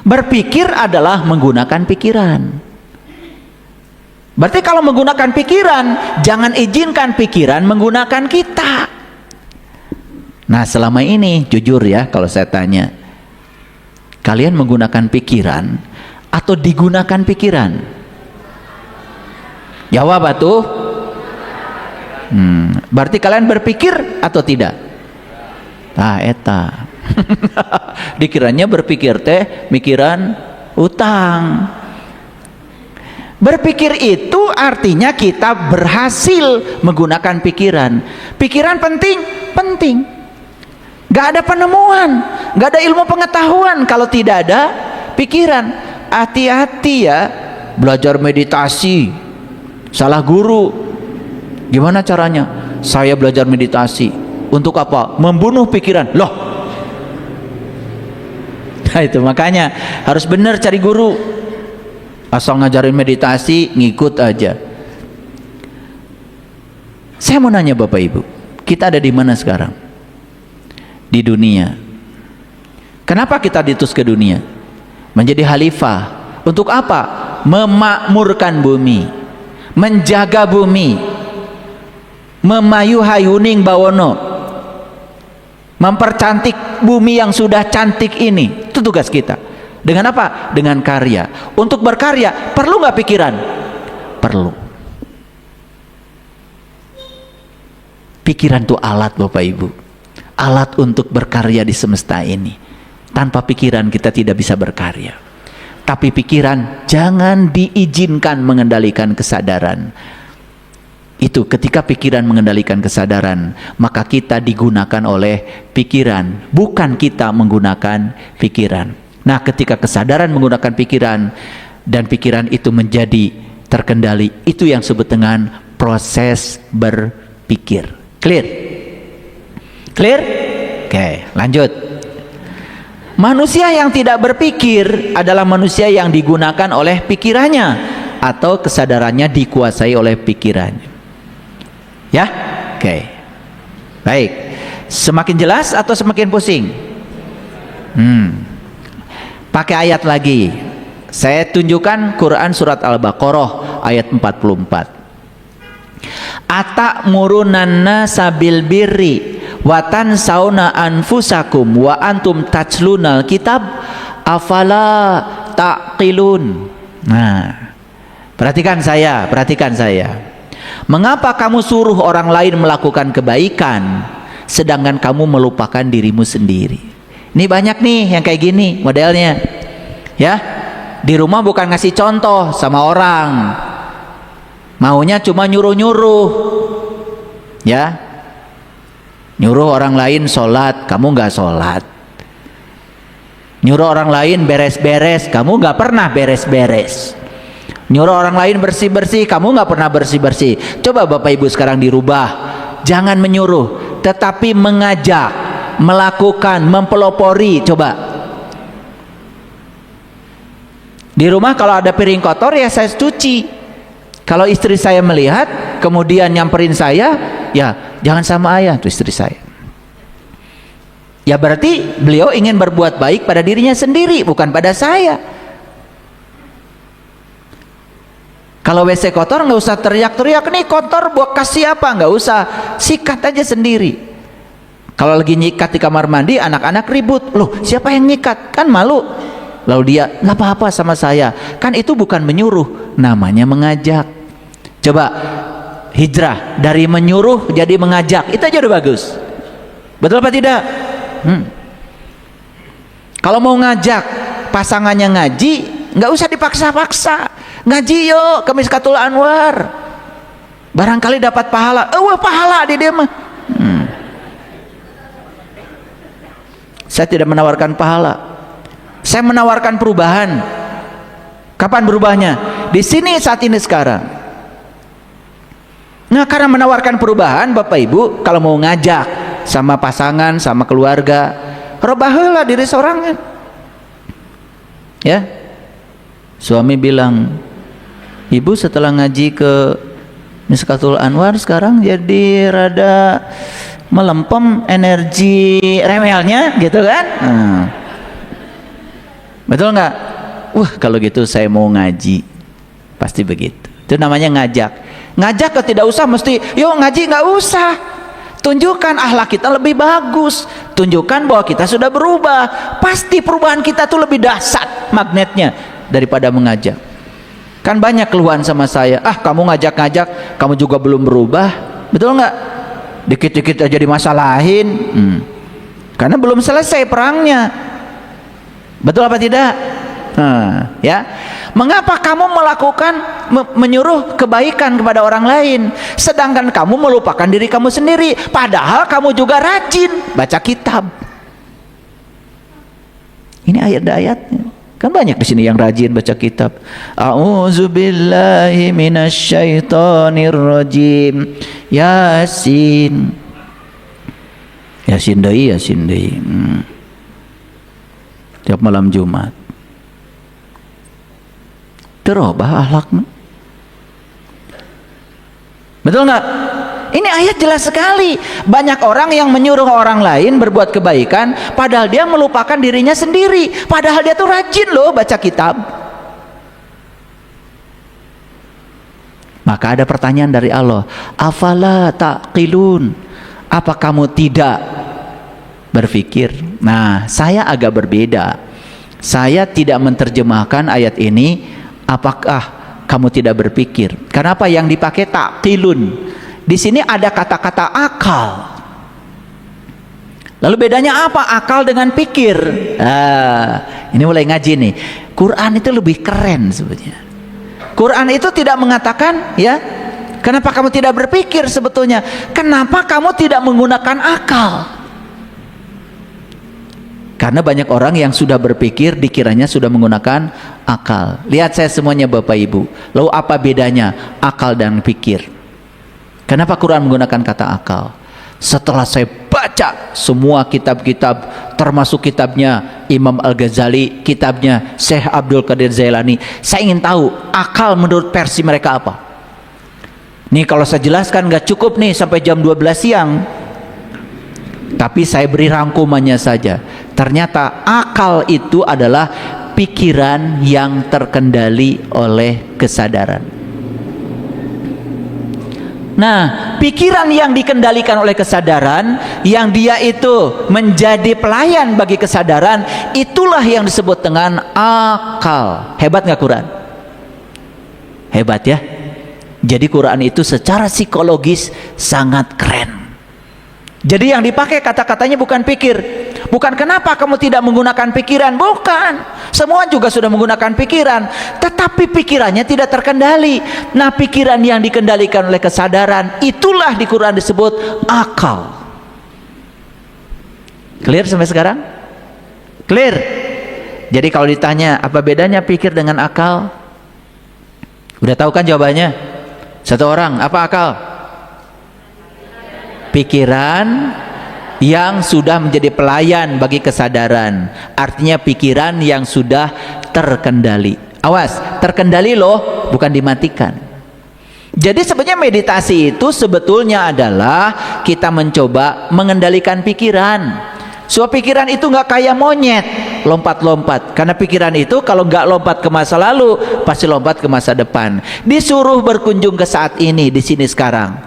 Berpikir adalah menggunakan pikiran. Berarti kalau menggunakan pikiran, jangan izinkan pikiran menggunakan kita. Nah, selama ini jujur ya, kalau saya tanya, kalian menggunakan pikiran atau digunakan pikiran? Jawab atuh. Berarti kalian berpikir atau tidak? Nah, eta. Dikiranya berpikir teh mikiran utang. Berpikir itu artinya kita berhasil menggunakan pikiran. Pikiran penting, penting. Gak ada penemuan, gak ada ilmu pengetahuan kalau tidak ada pikiran. Hati-hati ya, belajar meditasi salah guru. Gimana caranya? Saya belajar meditasi untuk apa? Membunuh pikiran. Loh, nah itu makanya harus benar cari guru. Asal ngajarin meditasi ngikut aja. Saya mau nanya Bapak Ibu, kita ada di mana sekarang? Di dunia. Kenapa kita diutus ke dunia? Menjadi khalifah. Untuk apa? Memakmurkan bumi, menjaga bumi, memayu hayuning bawono, mempercantik bumi yang sudah cantik ini. Itu tugas kita. Dengan apa? Dengan karya. Untuk berkarya perlu nggak pikiran? Perlu. Pikiran itu alat Bapak Ibu, alat untuk berkarya di semesta ini. Tanpa pikiran kita tidak bisa berkarya. Tapi pikiran jangan diizinkan mengendalikan kesadaran. Itu ketika pikiran mengendalikan kesadaran, maka kita digunakan oleh pikiran, bukan kita menggunakan pikiran. Nah, ketika kesadaran menggunakan pikiran dan pikiran itu menjadi terkendali, itu yang disebut dengan proses berpikir. Clear? Clear? Oke, lanjut. Manusia yang tidak berpikir adalah manusia yang digunakan oleh pikirannya atau kesadarannya dikuasai oleh pikirannya. Ya? Oke. Baik. Semakin jelas atau semakin pusing? Pakai ayat lagi. Saya tunjukkan Quran surat Al-Baqarah ayat 44. Atamurunanna sabil birri wa tansawna anfusakum wa antum tatslunal kitab afala taqilun. Nah, perhatikan saya. Mengapa kamu suruh orang lain melakukan kebaikan sedangkan kamu melupakan dirimu sendiri? Ini banyak nih yang kayak gini modelnya. Ya, di rumah bukan ngasih contoh sama orang, maunya cuma nyuruh-nyuruh. Ya, nyuruh orang lain sholat, kamu nggak sholat. Nyuruh orang lain beres-beres, kamu nggak pernah beres-beres. Nyuruh orang lain bersih-bersih, kamu nggak pernah bersih-bersih. Coba Bapak Ibu sekarang dirubah, jangan menyuruh, tetapi mengajak, melakukan, mempelopori. Coba di rumah kalau ada piring kotor ya saya cuci. Kalau istri saya melihat kemudian nyamperin saya, ya jangan sama ayah, itu istri saya. Ya berarti beliau ingin berbuat baik pada dirinya sendiri, bukan pada saya. Kalau WC kotor nggak usah teriak-teriak, nih kotor buat kasih apa, nggak usah, sikat aja sendiri. Kalau lagi nyikat di kamar mandi, anak-anak ribut, loh siapa yang nyikat, kan malu. Lalu dia, nggak apa-apa sama saya, kan itu bukan menyuruh, namanya mengajak. Coba hijrah dari menyuruh jadi mengajak, itu aja udah bagus. Betul apa tidak? Kalau mau ngajak pasangannya ngaji, nggak usah dipaksa-paksa. Ngaji yuk ke Miskatul Anwar, barangkali dapat pahala. Pahala dia mah. Saya tidak menawarkan pahala, saya menawarkan perubahan. Kapan berubahnya? Di sini saat ini sekarang. Nah, karena menawarkan perubahan, Bapak Ibu kalau mau ngajak sama pasangan, sama keluarga, robaheula diri sorangan. Ya, suami bilang, ibu setelah ngaji ke Miskatul Anwar sekarang jadi rada melempem energi remelnya gitu kan. Betul nggak? Wah, kalau gitu saya mau ngaji. Pasti begitu. Itu namanya ngajak. Ngajak kok tidak usah mesti, yuk ngaji, nggak usah. Tunjukkan akhlak kita lebih bagus. Tunjukkan bahwa kita sudah berubah. Pasti perubahan kita tuh lebih dahsyat magnetnya daripada mengajak. Kan banyak keluhan sama saya, kamu ngajak-ngajak, kamu juga belum berubah. Betul nggak? Dikit-dikit aja dimasalahin. Karena belum selesai perangnya. Betul apa tidak? Ya. Mengapa kamu melakukan menyuruh kebaikan kepada orang lain, sedangkan kamu melupakan diri kamu sendiri? Padahal kamu juga rajin baca kitab. Ini ayat-ayatnya. Kan banyak di sini yang rajin baca kitab. A'udzubillahi minasyaitonirrajim. Yasin. Yasin deui. Tiap malam Jumat. Terubah akhlaknya. Betul nggak? Ini ayat jelas sekali. Banyak orang yang menyuruh orang lain berbuat kebaikan, padahal dia melupakan dirinya sendiri. Padahal dia tuh rajin loh baca kitab. Maka ada pertanyaan dari Allah, afala taqilun, apa kamu tidak berpikir? Nah, saya agak berbeda. Saya tidak menerjemahkan ayat ini apakah kamu tidak berpikir. Kenapa yang dipakai taqilun? Di sini ada kata-kata akal. Lalu bedanya apa akal dengan pikir? Ini mulai ngaji nih. Quran itu lebih keren sebetulnya. Quran itu tidak mengatakan, ya, kenapa kamu tidak berpikir sebetulnya? Kenapa kamu tidak menggunakan akal? Karena banyak orang yang sudah berpikir dikiranya sudah menggunakan akal. Lihat saya semuanya Bapak Ibu. Lalu apa bedanya akal dan pikir? Kenapa Quran menggunakan kata akal? Setelah saya baca semua kitab-kitab, termasuk kitabnya Imam Al-Ghazali, kitabnya Syekh Abdul Qadir Jailani, saya ingin tahu akal menurut versi mereka apa. Nih kalau saya jelaskan nggak cukup nih sampai jam 12 siang. Tapi saya beri rangkumannya saja. Ternyata akal itu adalah pikiran yang terkendali oleh kesadaran. Nah, pikiran yang dikendalikan oleh kesadaran, yang dia itu menjadi pelayan bagi kesadaran, itulah yang disebut dengan akal. Hebat nggak Quran? Hebat ya. Jadi Quran itu secara psikologis sangat keren. Jadi yang dipakai kata-katanya bukan pikir. Bukan kenapa kamu tidak menggunakan pikiran. Bukan. Semua juga sudah menggunakan pikiran. Tetapi pikirannya tidak terkendali. Nah, pikiran yang dikendalikan oleh kesadaran, itulah di Quran disebut akal. Clear sampai sekarang? Clear? Jadi kalau ditanya apa bedanya pikir dengan akal? Udah tahu kan jawabannya? Satu orang, apa akal? Pikiran yang sudah menjadi pelayan bagi kesadaran. Artinya pikiran yang sudah terkendali. Awas, terkendali loh, bukan dimatikan. Jadi sebenarnya meditasi itu sebetulnya adalah kita mencoba mengendalikan pikiran. Supaya pikiran itu nggak kayak monyet lompat-lompat. Karena pikiran itu kalau nggak lompat ke masa lalu, pasti lompat ke masa depan. Disuruh berkunjung ke saat ini, di sini sekarang.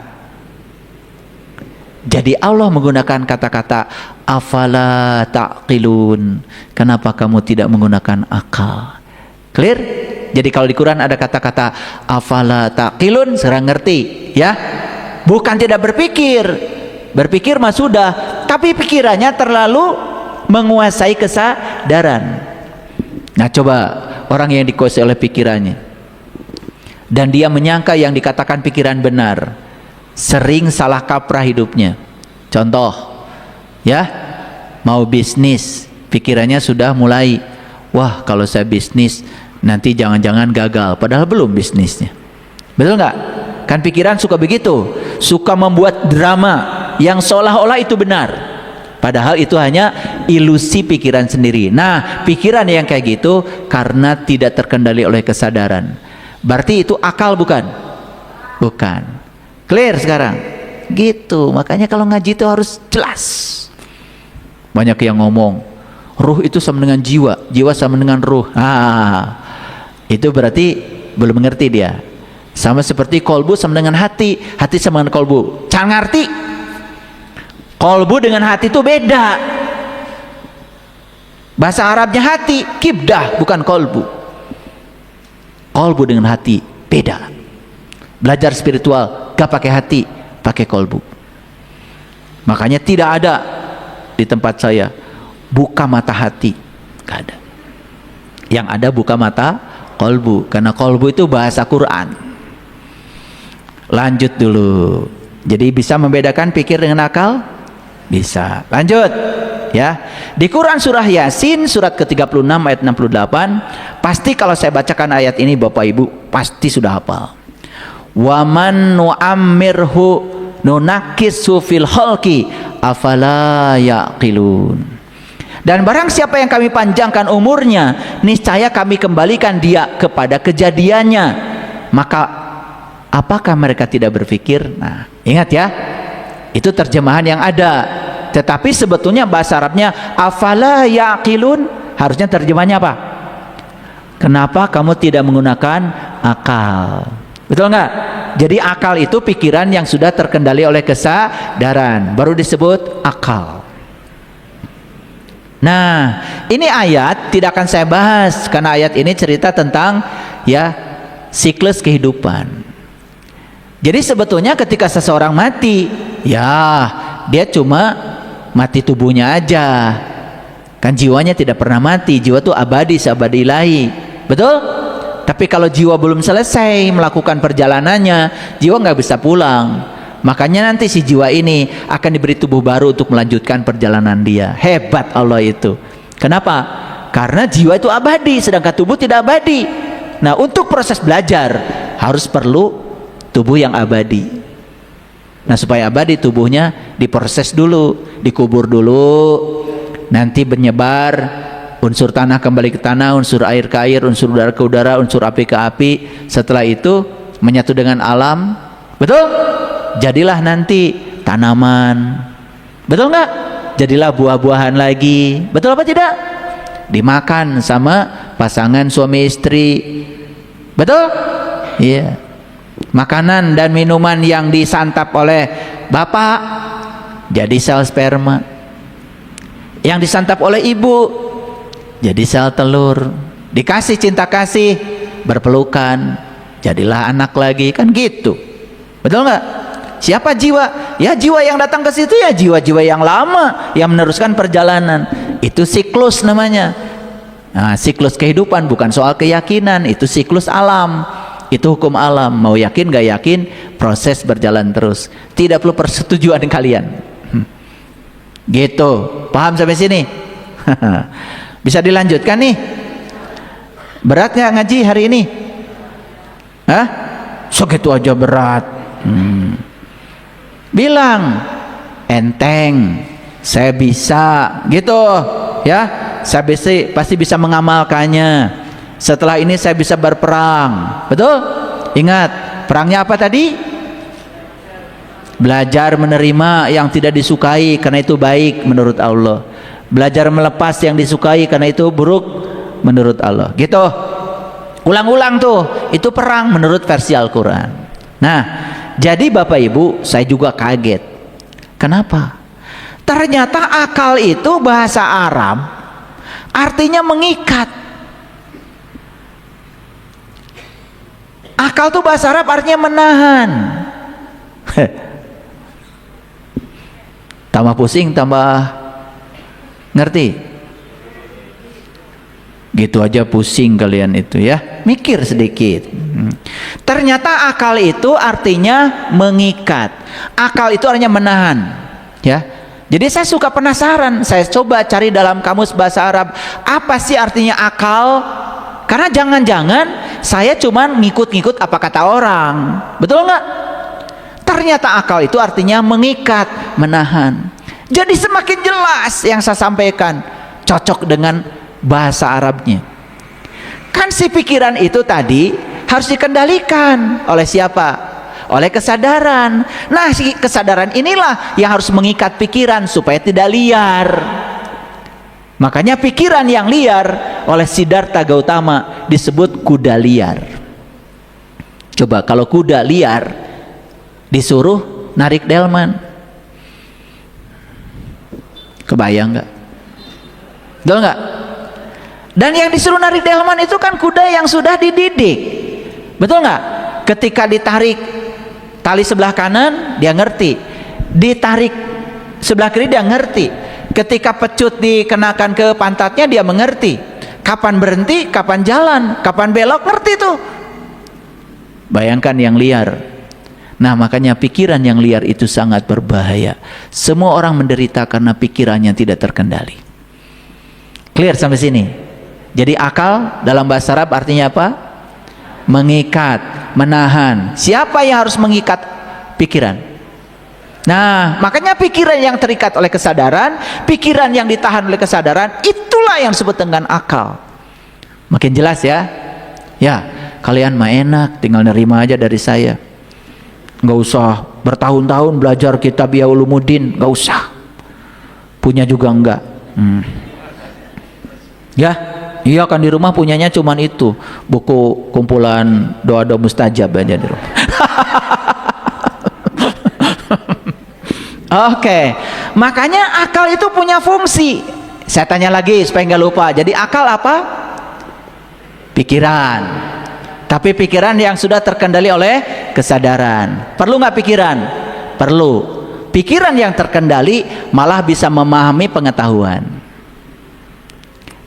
Jadi Allah menggunakan kata-kata afala taqilun. Kenapa kamu tidak menggunakan akal? Clear? Jadi kalau di Quran ada kata-kata afala taqilun, sekarang ngerti ya? Bukan tidak berpikir. Berpikir mah sudah, tapi pikirannya terlalu menguasai kesadaran. Nah, coba orang yang dikuasai oleh pikirannya dan dia menyangka yang dikatakan pikiran benar, sering salah kaprah hidupnya. Contoh ya, mau bisnis, pikirannya sudah mulai, wah kalau saya bisnis nanti jangan-jangan gagal, padahal belum bisnisnya. Betul nggak? Kan pikiran suka begitu, suka membuat drama yang seolah-olah itu benar, padahal itu hanya ilusi pikiran sendiri. Nah, pikiran yang kayak gitu karena tidak terkendali oleh kesadaran. Berarti itu akal bukan? Bukan. Clear sekarang? Gitu. Makanya kalau ngaji itu harus jelas. Banyak yang ngomong, ruh itu sama dengan jiwa, jiwa sama dengan ruh. Itu berarti belum mengerti dia. Sama seperti kolbu sama dengan hati, hati sama dengan kolbu. Jangan ngerti. Kolbu dengan hati itu beda. Bahasa Arabnya hati, kibdah, bukan kolbu. Kolbu dengan hati beda. Belajar spiritual gak pakai hati, pakai kolbu. Makanya tidak ada di tempat saya buka mata hati, gak ada. Yang ada buka mata kolbu, karena kolbu itu bahasa Quran. Lanjut dulu. Jadi bisa membedakan pikir dengan akal? Bisa. Lanjut ya. Di Quran surah Yasin surat ke-36 ayat 68, pasti kalau saya bacakan ayat ini Bapak Ibu pasti sudah hafal. Wa man nu'ammirhu nunakkisu fil khalqi afala yaqilun. Dan barang siapa yang kami panjangkan umurnya, niscaya kami kembalikan dia kepada kejadiannya. Maka apakah mereka tidak berpikir? Nah, ingat ya, itu terjemahan yang ada. Tetapi sebetulnya bahasa Arabnya afala yaqilun, harusnya terjemahannya apa? Kenapa kamu tidak menggunakan akal? Betul nggak? Jadi akal itu pikiran yang sudah terkendali oleh kesadaran, baru disebut akal. Nah, ini ayat tidak akan saya bahas karena ayat ini cerita tentang ya siklus kehidupan. Jadi sebetulnya ketika seseorang mati, ya dia cuma mati tubuhnya aja. Kan jiwanya tidak pernah mati, jiwa itu abadi, seabadi ilahi. Betul? Tapi kalau jiwa belum selesai melakukan perjalanannya, jiwa nggak bisa pulang. Makanya nanti si jiwa ini akan diberi tubuh baru untuk melanjutkan perjalanan dia. Hebat Allah itu. Kenapa? Karena jiwa itu abadi, sedangkan tubuh tidak abadi. Nah, untuk proses belajar harus perlu tubuh yang abadi. Nah, supaya abadi tubuhnya diproses dulu, dikubur dulu, nanti menyebar, unsur tanah kembali ke tanah, unsur air ke air, unsur udara ke udara, unsur api ke api. Setelah itu menyatu dengan alam. Betul? Jadilah nanti tanaman. Betul nggak? Jadilah buah-buahan lagi. Betul apa tidak? Dimakan sama pasangan suami istri. Betul? Iya. Makanan dan minuman yang disantap oleh bapak jadi sel sperma, yang disantap oleh ibu jadi sel telur, dikasih cinta kasih, berpelukan, jadilah anak lagi, kan gitu. Betul nggak? Siapa jiwa? Ya jiwa yang datang ke situ ya jiwa-jiwa yang lama yang meneruskan perjalanan. Itu siklus namanya. Nah, siklus kehidupan bukan soal keyakinan, itu siklus alam. Itu hukum alam. Mau yakin gak yakin, proses berjalan terus. Tidak perlu persetujuan kalian. Gitu. Paham sampai sini? Bisa dilanjutkan nih? Berat gak ngaji hari ini? Hah? Segitu aja berat. Bilang enteng, saya bisa, gitu ya. Saya pasti bisa mengamalkannya. Setelah ini saya bisa berperang. Betul? Ingat, perangnya apa tadi? Belajar menerima yang tidak disukai karena itu baik menurut Allah. Belajar melepas yang disukai karena itu buruk menurut Allah. Gitu. Ulang-ulang tuh. Itu perang menurut versi Al-Quran. Nah, jadi Bapak Ibu, saya juga kaget. Kenapa? Ternyata akal itu bahasa Arab artinya mengikat. Akal itu bahasa Arab artinya menahan. Tambah pusing, tambah ngerti. Gitu aja pusing kalian itu ya. Mikir sedikit. Ternyata akal itu artinya mengikat. Akal itu artinya menahan. Ya. Jadi saya suka penasaran. Saya coba cari dalam kamus bahasa Arab, apa sih artinya akal? Karena jangan-jangan saya cuman ngikut-ngikut apa kata orang. Betul nggak? Ternyata akal itu artinya mengikat, menahan. Jadi semakin jelas yang saya sampaikan, cocok dengan bahasa Arabnya. Kan si pikiran itu tadi harus dikendalikan oleh siapa? Oleh kesadaran. Nah, si kesadaran inilah yang harus mengikat pikiran supaya tidak liar. Makanya pikiran yang liar oleh Siddhartha Gautama disebut kuda liar. Coba kalau kuda liar disuruh narik delman, kebayang nggak? Betul nggak? Dan yang disuruh narik delman itu kan kuda yang sudah dididik, betul nggak? Ketika ditarik tali sebelah kanan dia ngerti, ditarik sebelah kiri dia ngerti, ketika pecut dikenakan ke pantatnya dia mengerti, kapan berhenti, kapan jalan, kapan belok, ngerti tuh. Bayangkan yang liar. Nah, makanya pikiran yang liar itu sangat berbahaya. Semua orang menderita karena pikirannya tidak terkendali. Clear sampai sini? Jadi akal dalam bahasa Arab artinya apa? Mengikat, menahan. Siapa yang harus mengikat pikiran? Nah, makanya pikiran yang terikat oleh kesadaran, pikiran yang ditahan oleh kesadaran, itulah yang disebut dengan akal. Makin jelas ya? Ya, kalian mah enak, tinggal nerima aja dari saya. Nggak usah bertahun-tahun belajar kitab Ihya Ulumuddin, nggak usah. Punya juga enggak. Ya, iya kan di rumah punyanya cuman itu, buku kumpulan doa-doa mustajab aja di rumah. Oke, makanya akal itu punya fungsi. Saya tanya lagi supaya nggak lupa. Jadi akal apa? Pikiran. Tapi pikiran yang sudah terkendali oleh kesadaran. Perlu nggak pikiran? Perlu. Pikiran yang terkendali malah bisa memahami pengetahuan.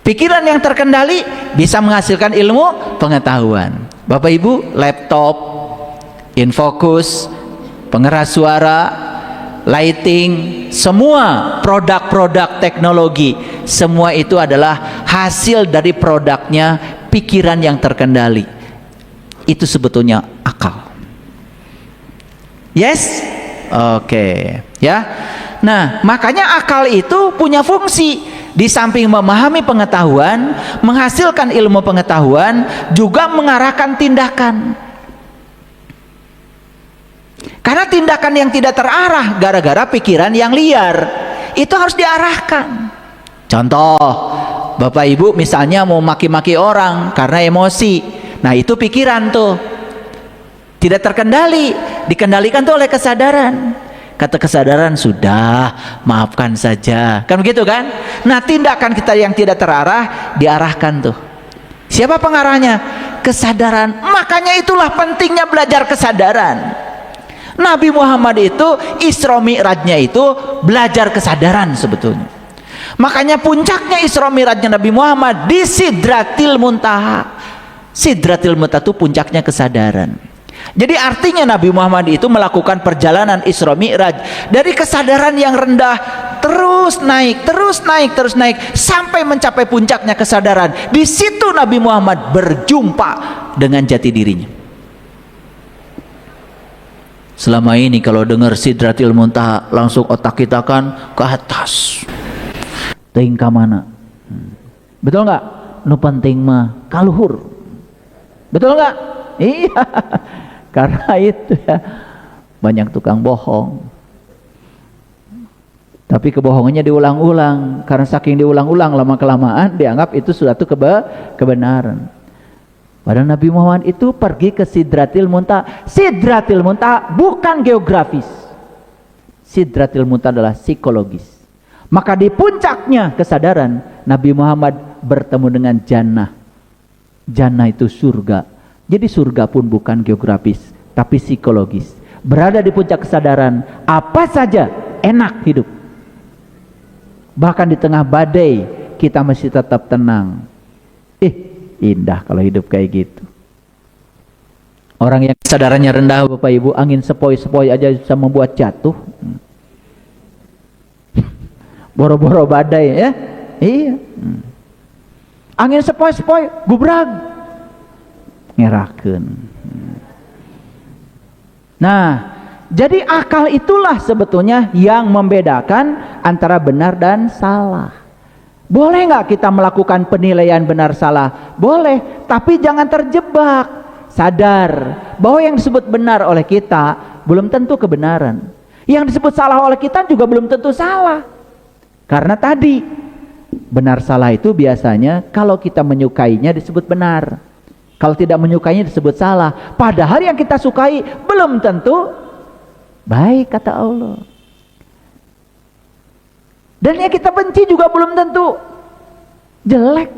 Pikiran yang terkendali bisa menghasilkan ilmu pengetahuan. Bapak Ibu, laptop, infocus, pengeras suara, lighting, semua produk-produk teknologi, semua itu adalah hasil dari produknya pikiran yang terkendali. Itu sebetulnya akal. Yes? Oke, ya. Nah, makanya akal itu punya fungsi. Di samping memahami pengetahuan, menghasilkan ilmu pengetahuan, juga mengarahkan tindakan. Karena tindakan yang tidak terarah gara-gara pikiran yang liar, itu harus diarahkan. Contoh, Bapak Ibu misalnya mau maki-maki orang karena emosi. Nah, itu pikiran tuh. Tidak terkendali, dikendalikan tuh oleh kesadaran. Kata kesadaran, sudah, maafkan saja. Kan begitu kan? Nah, tindakan kita yang tidak terarah diarahkan tuh. Siapa pengarahnya? Kesadaran. Makanya itulah pentingnya belajar kesadaran. Nabi Muhammad itu Isra Mi'rajnya itu belajar kesadaran sebetulnya. Makanya puncaknya Isra Mi'rajnya Nabi Muhammad di Sidratil Muntaha. Sidratil Muntaha itu puncaknya kesadaran. Jadi artinya Nabi Muhammad itu melakukan perjalanan Isra Mi'raj dari kesadaran yang rendah terus naik, terus naik, terus naik sampai mencapai puncaknya kesadaran. Di situ Nabi Muhammad berjumpa dengan jati dirinya. Selama ini kalau dengar Sidratil Muntaha langsung otak kita kan ke atas. Teuing ka mana? Betul nggak? Nu penting mah kaluhur. Betul nggak? Iya. Karena itu ya banyak tukang bohong. Tapi kebohongannya diulang-ulang. Karena saking diulang-ulang lama-kelamaan dianggap itu suatu kebenaran. Padahal Nabi Muhammad itu pergi ke Sidratil Muntaha. Sidratil Muntaha bukan geografis. Sidratil Muntaha adalah psikologis. Maka di puncaknya kesadaran Nabi Muhammad bertemu dengan jannah. Jannah itu surga. Jadi surga pun bukan geografis, tapi psikologis. Berada di puncak kesadaran, apa saja enak hidup. Bahkan di tengah badai, kita masih tetap tenang. Indah kalau hidup kayak gitu. Orang yang kesadarannya rendah, Bapak Ibu, angin sepoi-sepoi aja bisa membuat jatuh. Boro-boro badai ya. Iya. Angin sepoi-sepoi, gubrag. Ngerakeun. Nah, jadi akal itulah sebetulnya yang membedakan antara benar dan salah. Boleh nggak kita melakukan penilaian benar salah? Boleh, tapi jangan terjebak. Sadar bahwa yang disebut benar oleh kita belum tentu kebenaran. Yang disebut salah oleh kita juga belum tentu salah. Karena tadi Benar salah itu biasanya kalau kita menyukainya disebut benar, kalau tidak menyukainya disebut salah. Padahal yang kita sukai belum tentu baik, kata Allah. Dan yang kita benci juga belum tentu jelek.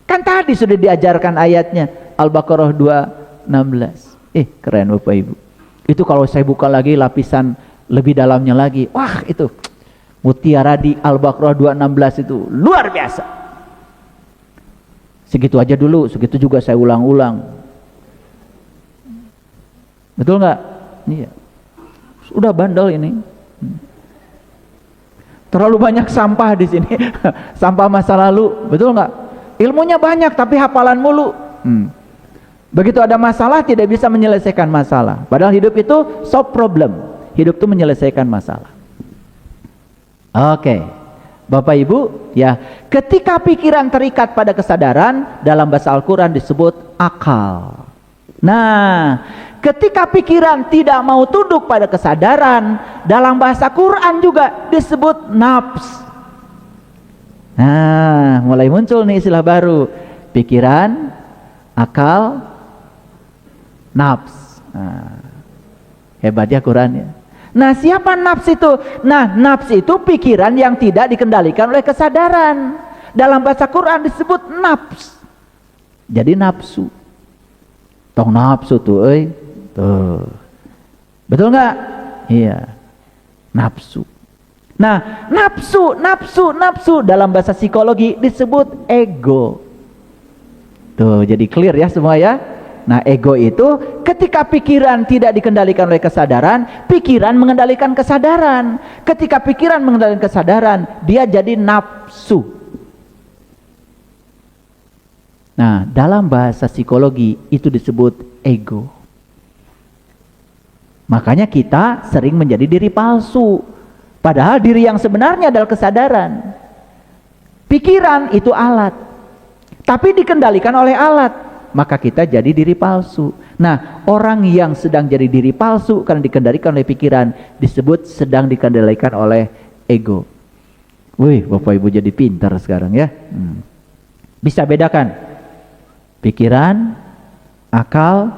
Kan tadi sudah diajarkan ayatnya, Al-Baqarah 2:16. Keren Bapak Ibu. Itu kalau saya buka lagi lapisan lebih dalamnya lagi, wah itu mutiara di Al-Baqarah 2:16 itu luar biasa. Segitu aja dulu, segitu juga saya ulang-ulang. Betul nggak? Iya. Udah bandel ini. Terlalu banyak sampah di sini. Sampah masa lalu, betul nggak? Ilmunya banyak tapi hafalan mulu. Begitu ada masalah tidak bisa menyelesaikan masalah. Padahal hidup itu solve problem. Hidup itu menyelesaikan masalah. Oke. Bapak Ibu, ya, ketika pikiran terikat pada kesadaran, dalam bahasa Al-Quran disebut akal. Nah, ketika pikiran tidak mau tunduk pada kesadaran, dalam bahasa Quran juga disebut nafs. Nah, mulai muncul nih istilah baru. Pikiran, akal, nafs. Nah, hebat ya Quran ya. Nah, siapa nafs itu? Nah, nafs itu pikiran yang tidak dikendalikan oleh kesadaran. Dalam bahasa Quran disebut nafs. Jadi nafsu. Tong nafsu tuh, tuh. Betul nggak? Iya. Nafsu. Nah, nafsu dalam bahasa psikologi disebut ego. Tuh, jadi clear ya semua ya. Nah, ego itu ketika pikiran tidak dikendalikan oleh kesadaran, pikiran mengendalikan kesadaran. Ketika pikiran mengendalikan kesadaran, dia jadi nafsu. Nah, dalam bahasa psikologi itu disebut ego. Makanya kita sering menjadi diri palsu. Padahal diri yang sebenarnya adalah kesadaran. Pikiran itu alat, tapi dikendalikan oleh alat. Maka kita jadi diri palsu. Nah, orang yang sedang jadi diri palsu karena dikendalikan oleh pikiran disebut sedang dikendalikan oleh ego. Wih, Bapak Ibu jadi pintar sekarang ya. Bisa bedakan pikiran, akal,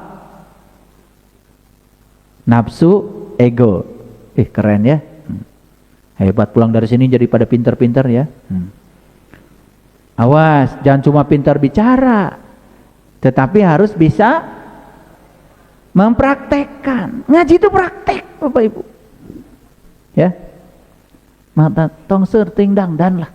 nafsu, ego. Keren ya. Hebat, pulang dari sini jadi pada pintar-pintar ya. Awas, jangan cuma pintar bicara, tetapi harus bisa mempraktekkan. Ngaji itu praktek, Bapak Ibu. Ya. Mata tong serting dangdan lah.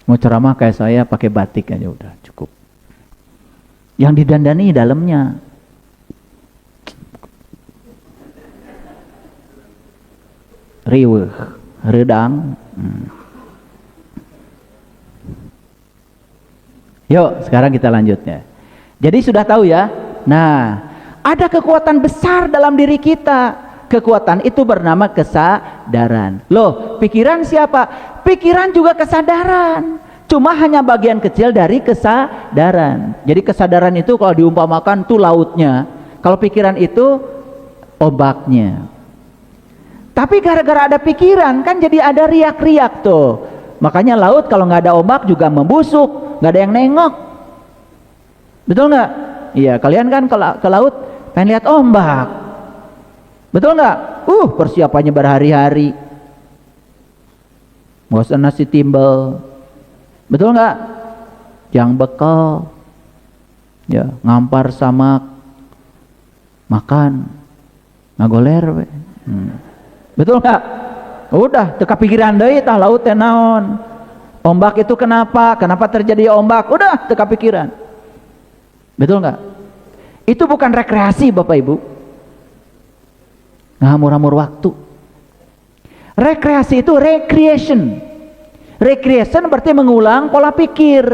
Mau ceramah kayak saya pakai batik aja udah cukup. Yang didandani dalamnya. Riweuh, redang. Yuk, sekarang kita lanjutnya. Jadi sudah tahu ya. Nah, ada kekuatan besar dalam diri kita. Kekuatan itu bernama kesadaran. Loh, pikiran siapa? Pikiran juga kesadaran. Cuma hanya bagian kecil dari kesadaran. Jadi kesadaran itu kalau diumpamakan itu lautnya. Kalau pikiran itu ombaknya. Tapi gara-gara ada pikiran kan jadi ada riak-riak tuh. Makanya laut kalau nggak ada ombak juga membusuk, nggak ada yang nengok. Betul nggak? Iya, kalian kan ke laut pengen lihat ombak. Betul nggak? Persiapannya berhari-hari. Bosan nasi timbel. Betul nggak? Yang bekal. Ya, ngampar samak. Makan. Ngagoler. Betul nggak? Udah, teka pikiran deui tah laut teh naon. Ombak itu kenapa? Kenapa terjadi ombak? Udah, teka pikiran. Betul nggak? Itu bukan rekreasi, Bapak Ibu. Ngamur-ngamur waktu. Rekreasi itu recreation. Recreation berarti mengulang pola pikir.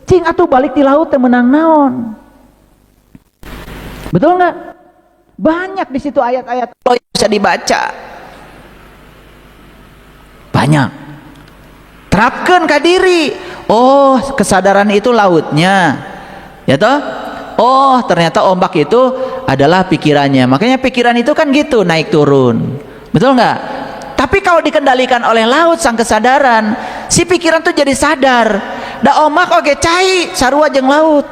Cing atuh balik di laut teh menang naon. Betul nggak? Banyak di situ ayat-ayat yang bisa dibaca. Banyak. Terapkan ke diri. Oh, kesadaran itu lautnya. Ya toh? Oh, ternyata ombak itu adalah pikirannya. Makanya pikiran itu kan gitu, naik turun. Betul nggak? Tapi kalau dikendalikan oleh laut sang kesadaran, si pikiran tuh jadi sadar. Da omak oge cai sarua jeung laut.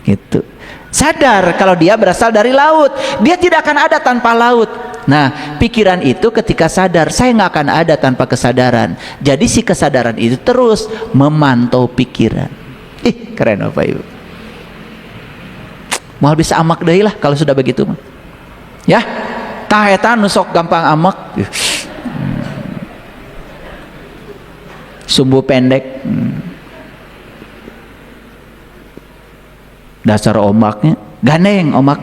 Gitu. Sadar kalau dia berasal dari laut. Dia tidak akan ada tanpa laut. Nah, pikiran itu ketika sadar, saya nggak akan ada tanpa kesadaran. Jadi si kesadaran itu terus memantau pikiran. Ih, keren Bapak Ibu. Moal bisa amak deui lah kalau sudah begitu mah. Ya. Tah eta nu sok gampang amak. Sumbu pendek. Dasar omaknya gandeng omak.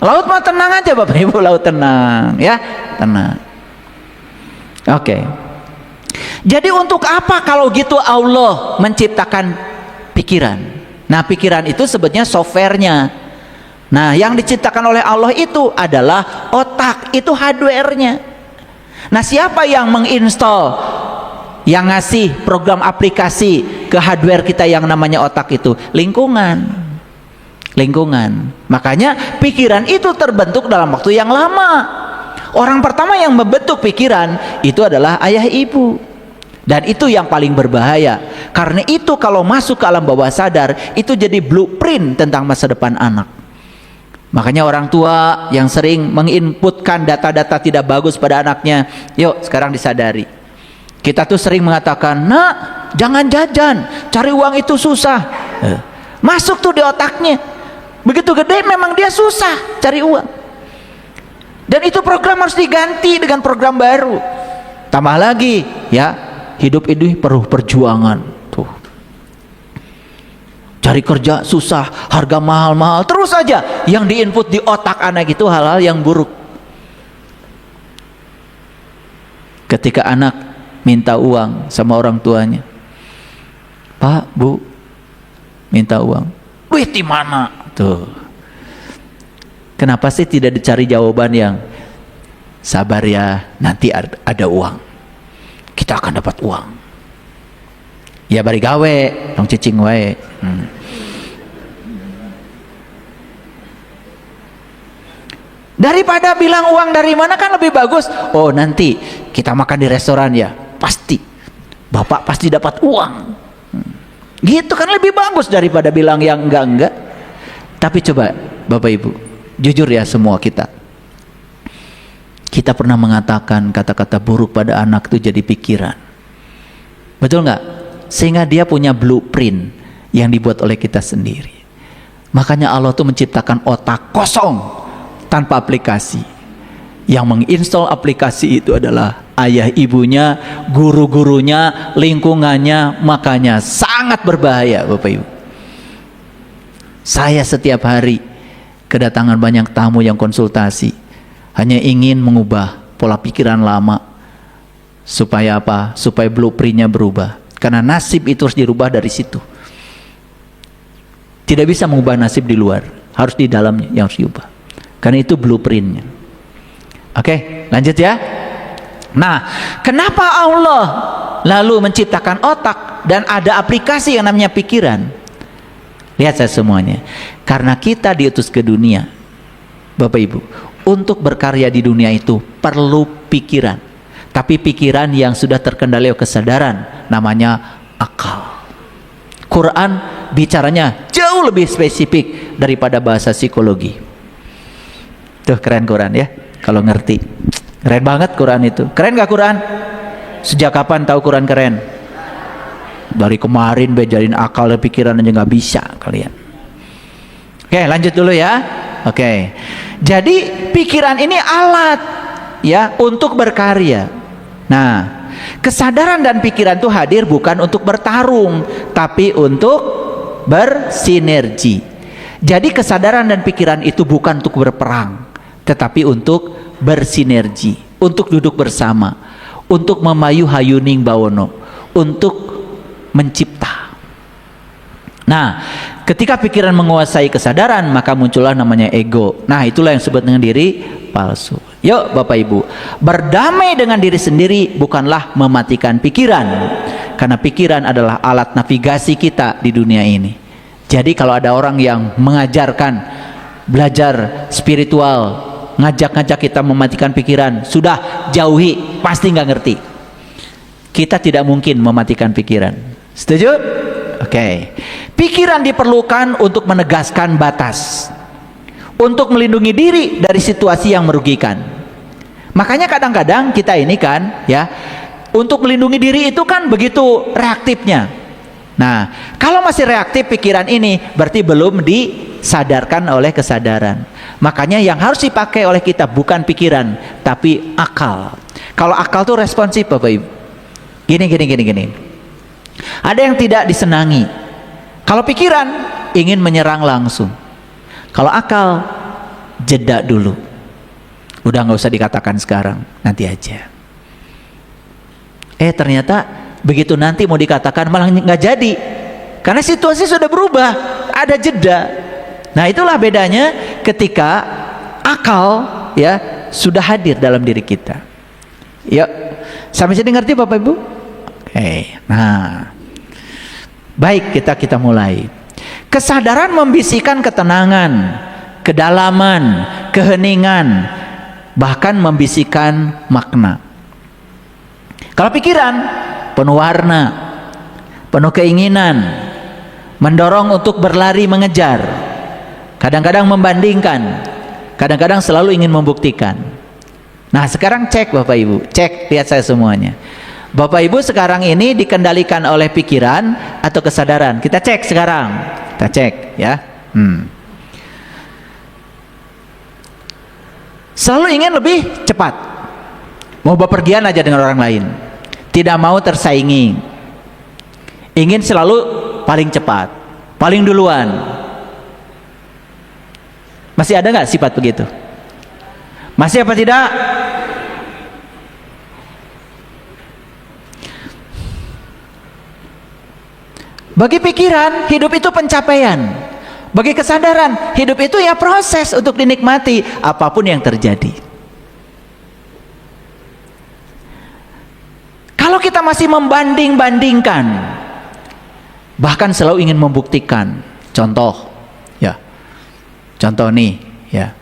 Laut mah tenang aja Bapak Ibu, laut tenang ya, tenang. Oke. Jadi untuk apa kalau gitu Allah menciptakan pikiran? Nah, pikiran itu sebetulnya softwarenya. Nah, yang diciptakan oleh Allah itu adalah otak, itu hardware-nya. Nah, siapa yang menginstall, yang ngasih program aplikasi ke hardware kita yang namanya otak itu? Lingkungan. Makanya pikiran itu terbentuk dalam waktu yang lama. Orang pertama yang membentuk pikiran itu adalah ayah ibu. Dan itu yang paling berbahaya. Karena itu kalau masuk ke alam bawah sadar, itu jadi blueprint tentang masa depan anak. Makanya orang tua yang sering menginputkan data-data tidak bagus pada anaknya, yuk sekarang disadari. Kita tuh sering mengatakan, nak jangan jajan, cari uang itu susah. Masuk tuh di otaknya. Begitu gede memang dia susah cari uang. Dan itu program harus diganti dengan program baru. Tambah lagi, ya hidup ini perlu perjuangan. Cari kerja susah, harga mahal-mahal, terus saja yang diinput di otak anak itu hal-hal yang buruk. Ketika anak minta uang sama orang tuanya, Pak, Bu, minta uang, duit di mana? Tuh. Kenapa sih tidak dicari jawaban yang sabar ya, nanti ada uang, kita akan dapat uang. Ya bari gawe, dong cicing wae. Daripada bilang uang dari mana kan lebih bagus. Oh nanti kita makan di restoran ya, pasti Bapak pasti dapat uang. Gitu kan lebih bagus daripada bilang yang enggak. Tapi coba Bapak Ibu, jujur ya semua kita pernah mengatakan kata-kata buruk pada anak itu jadi pikiran. Betul nggak? Sehingga dia punya blueprint yang dibuat oleh kita sendiri. Makanya Allah tuh menciptakan otak kosong tanpa aplikasi. Yang menginstal aplikasi itu adalah ayah ibunya, guru-gurunya, lingkungannya. Makanya sangat berbahaya Bapak Ibu. Saya setiap hari kedatangan banyak tamu yang konsultasi, hanya ingin mengubah pola pikiran lama. Supaya apa? Supaya blueprintnya berubah. Karena nasib itu harus dirubah dari situ. Tidak bisa mengubah nasib di luar, harus di dalamnya yang harus diubah. Karena itu blueprintnya. Oke, lanjut ya. Nah, kenapa Allah lalu menciptakan otak dan ada aplikasi yang namanya pikiran? Lihat saya semuanya. Karena kita diutus ke dunia, Bapak Ibu, untuk berkarya di dunia itu perlu pikiran. Tapi pikiran yang sudah terkendali oleh kesadaran, namanya akal. Quran bicaranya jauh lebih spesifik daripada bahasa psikologi. Tuh keren Quran ya, kalau ngerti. Keren banget Quran itu. Keren gak Quran? Sejak kapan tahu Quran keren? Dari kemarin bejarin akal dan pikiran aja nggak bisa kalian. Oke, lanjut dulu ya. Oke. Jadi pikiran ini alat ya untuk berkarya. Nah, kesadaran dan pikiran itu hadir bukan untuk bertarung, tapi untuk bersinergi. Jadi kesadaran dan pikiran itu bukan untuk berperang, tetapi untuk bersinergi, untuk duduk bersama, untuk memayu hayuning bawono, untuk mencipta. Nah, ketika pikiran menguasai kesadaran, maka muncullah namanya ego. Nah, itulah yang disebut dengan diri palsu. Yuk Bapak Ibu, berdamai dengan diri sendiri bukanlah mematikan pikiran. Karena pikiran adalah alat navigasi kita di dunia ini. Jadi kalau ada orang yang mengajarkan belajar spiritual, ngajak-ngajak kita mematikan pikiran, sudah jauhi, pasti nggak ngerti. Kita tidak mungkin mematikan pikiran. Setuju? Oke. Pikiran diperlukan untuk menegaskan batas, untuk melindungi diri dari situasi yang merugikan. Makanya kadang-kadang kita ini kan, ya, untuk melindungi diri itu kan begitu reaktifnya. Nah, kalau masih reaktif pikiran ini, berarti belum disadarkan oleh kesadaran. Makanya yang harus dipakai oleh kita bukan pikiran, tapi akal. Kalau akal tuh responsif, Bapak Ibu. Gini. Ada yang tidak disenangi. Kalau pikiran ingin menyerang langsung. Kalau akal jeda dulu. Udah nggak usah dikatakan sekarang, nanti aja. Ternyata begitu nanti mau dikatakan malah nggak jadi, karena situasi sudah berubah, ada jeda. Nah, itulah bedanya ketika akal, ya, sudah hadir dalam diri kita. Yuk, sampai sini ngerti Bapak Ibu? Oke. Nah, baik, kita mulai. Kesadaran membisikkan ketenangan, kedalaman, keheningan, bahkan membisikkan makna. Kalau pikiran penuh warna, penuh keinginan, mendorong untuk berlari mengejar, kadang-kadang membandingkan, kadang-kadang selalu ingin membuktikan. Nah, sekarang cek Bapak Ibu, cek, lihat saya semuanya. Bapak Ibu sekarang ini dikendalikan oleh pikiran atau kesadaran? Kita cek sekarang, kita cek ya. Selalu ingin lebih cepat, mau bepergian aja dengan orang lain, tidak mau tersaingi, ingin selalu paling cepat, paling duluan. Masih ada nggak sifat begitu? Masih apa tidak? Bagi pikiran, hidup itu pencapaian. Bagi kesadaran, hidup itu ya proses untuk dinikmati apapun yang terjadi. Kalau kita masih membanding-bandingkan, bahkan selalu ingin membuktikan, contoh nih, ya,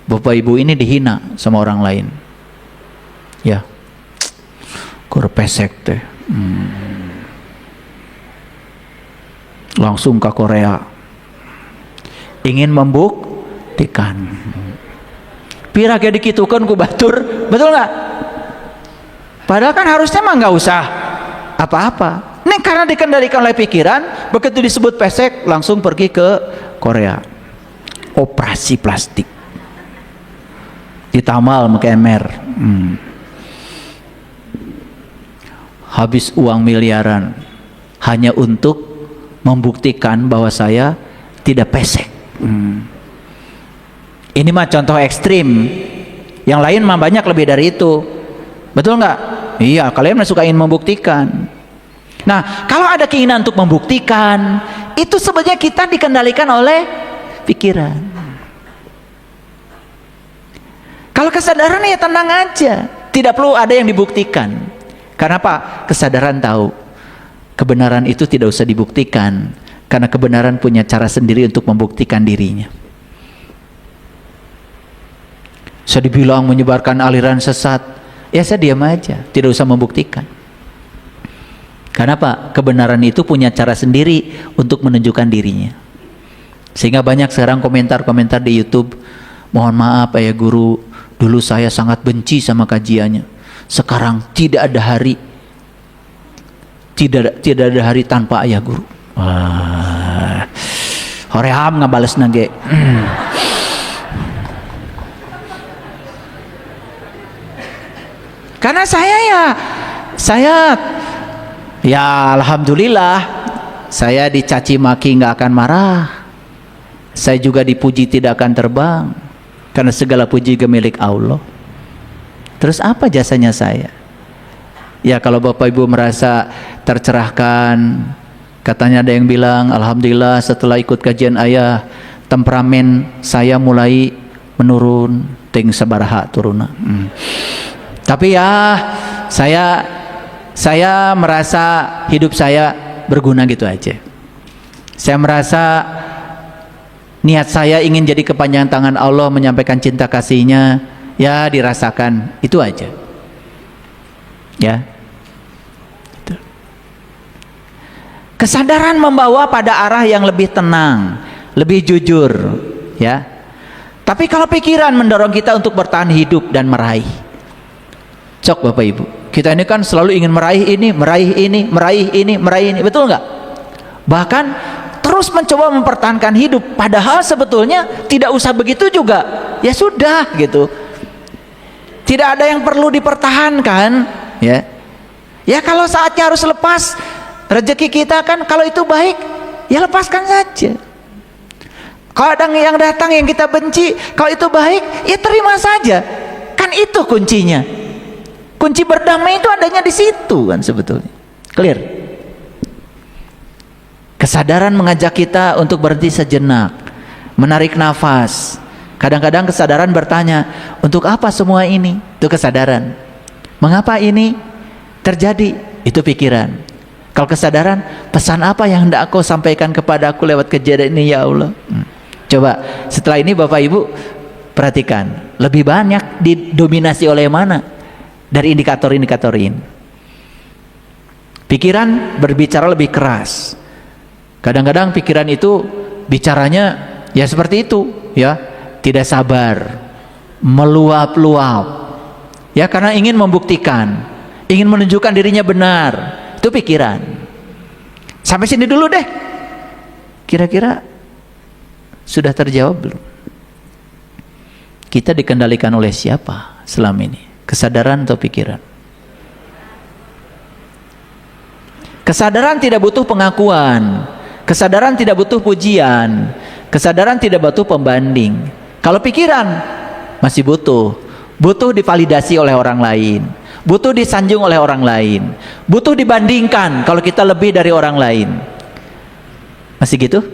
Bapak Ibu ini dihina sama orang lain, ya, pesek teh, langsung ke Korea, ingin membuktikan, piragnya dikitukan ku batur, betul nggak? Padahal kan harusnya mah nggak usah apa-apa. Ini karena dikendalikan oleh pikiran, begitu disebut pesek langsung pergi ke Korea, operasi plastik, ditamal make emer, habis uang miliaran hanya untuk membuktikan bahwa saya tidak pesek. Ini mah contoh ekstrim, yang lain mah banyak lebih dari itu, betul nggak? Iya, kalian suka ingin membuktikan. Nah, kalau ada keinginan untuk membuktikan, itu sebenarnya kita dikendalikan oleh pikiran. Kalau kesadaran ya tenang aja, tidak perlu ada yang dibuktikan. Karena apa? Kesadaran tahu kebenaran itu tidak usah dibuktikan, karena kebenaran punya cara sendiri untuk membuktikan dirinya. Saya dibilang menyebarkan aliran sesat, ya saya diam aja, tidak usah membuktikan. Karena apa? Kebenaran itu punya cara sendiri untuk menunjukkan dirinya. Sehingga banyak sekarang komentar-komentar di YouTube, mohon maaf ya guru, dulu saya sangat benci sama kajiannya, sekarang tidak ada hari tanpa ayah guru. Wah, horeham ngabales nage. Karena saya ya alhamdulillah, saya dicaci maki nggak akan marah, saya juga dipuji tidak akan terbang, karena segala puji milik Allah. Terus apa jasanya saya? Ya kalau Bapak Ibu merasa tercerahkan, katanya ada yang bilang, alhamdulillah setelah ikut kajian ayah, temperamen saya mulai menurun, ting sabaraha turuna. Tapi ya saya merasa hidup saya berguna gitu aja. Saya merasa niat saya ingin jadi kepanjangan tangan Allah menyampaikan cinta kasihnya, ya dirasakan, itu aja. Ya. Kesadaran membawa pada arah yang lebih tenang, lebih jujur, ya. Tapi kalau pikiran mendorong kita untuk bertahan hidup dan meraih. Cok Bapak Ibu, kita ini kan selalu ingin meraih ini, meraih ini, meraih ini, meraih ini, betul nggak? Bahkan terus mencoba mempertahankan hidup, padahal sebetulnya tidak usah begitu juga. Ya sudah gitu. Tidak ada yang perlu dipertahankan, ya. Ya kalau saatnya harus lepas rezeki kita kan, kalau itu baik, ya lepaskan saja. Kalau ada yang datang yang kita benci, kalau itu baik, ya terima saja. Kan itu kuncinya. Kunci berdamai itu adanya di situ kan sebetulnya. Clear? Kesadaran mengajak kita untuk berhenti sejenak, menarik nafas. Kadang-kadang kesadaran bertanya, untuk apa semua ini? Itu kesadaran. Mengapa ini terjadi? Itu pikiran. Kalau kesadaran, pesan apa yang hendak Kau sampaikan kepada aku lewat kejadian ini ya Allah? Coba setelah ini Bapak Ibu perhatikan, lebih banyak didominasi oleh mana dari indikator-indikator ini. Pikiran berbicara lebih keras. Kadang-kadang pikiran itu bicaranya ya seperti itu, ya, tidak sabar, meluap-luap, ya karena ingin membuktikan, ingin menunjukkan dirinya benar. Itu pikiran. Sampai sini dulu deh. Kira-kira sudah terjawab belum? Kita dikendalikan oleh siapa selama ini? Kesadaran atau pikiran? Kesadaran tidak butuh pengakuan. Kesadaran tidak butuh pujian. Kesadaran tidak butuh pembanding. Kalau pikiran masih butuh divalidasi oleh orang lain, butuh disanjung oleh orang lain, butuh dibandingkan kalau kita lebih dari orang lain. Masih gitu?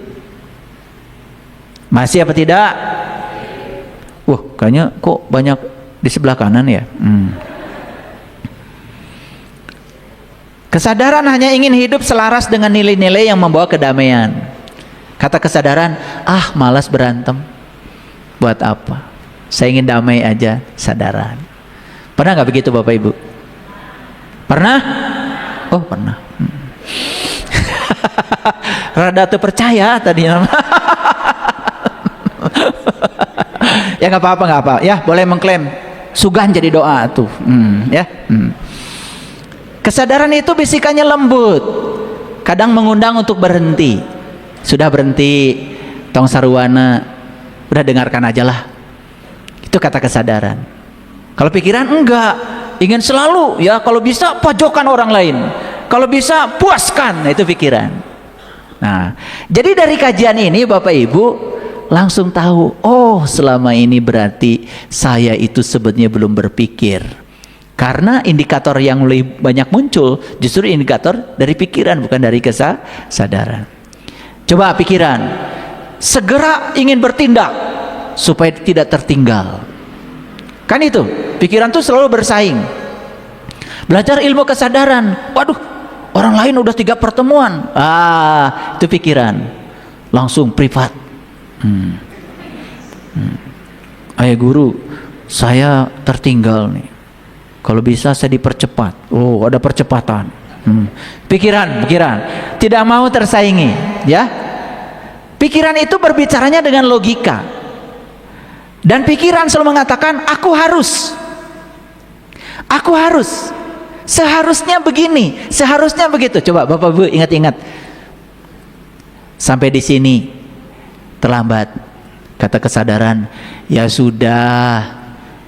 Masih apa tidak? Wah, kayaknya kok banyak di sebelah kanan ya. Kesadaran hanya ingin hidup selaras dengan nilai-nilai yang membawa kedamaian. Kata kesadaran, malas berantem. Buat apa? Saya ingin damai aja. Sadaran. Pernah nggak begitu Bapak Ibu? Pernah? Oh pernah. Rada terpercaya tadi. Ya nggak apa-apa. Ya boleh mengklaim. Sugan jadi doa tuh. Ya. Kesadaran itu bisikannya lembut. Kadang mengundang untuk berhenti. Sudah berhenti, tong sarwana, udah dengarkan aja lah. Itu kata kesadaran. Kalau pikiran enggak, ingin selalu ya kalau bisa pojokkan orang lain, kalau bisa puaskan, itu pikiran. Nah, jadi dari kajian ini Bapak Ibu langsung tahu, oh selama ini berarti saya itu sebenarnya belum berpikir. Karena indikator yang lebih banyak muncul justru indikator dari pikiran, bukan dari kesadaran. Coba pikiran, segera ingin bertindak supaya tidak tertinggal. Kan itu, pikiran tuh selalu bersaing. Belajar ilmu kesadaran, waduh, orang lain udah 3 pertemuan. Itu pikiran. Langsung privat. Ayah guru, saya tertinggal nih. Kalau bisa saya dipercepat. Oh, ada percepatan. Pikiran tidak mau tersaingi, ya. Pikiran itu berbicaranya dengan logika. Dan pikiran selalu mengatakan aku harus, seharusnya begini, seharusnya begitu. Coba Bapak Ibu ingat-ingat. Sampai di sini terlambat. Kata kesadaran, ya sudah,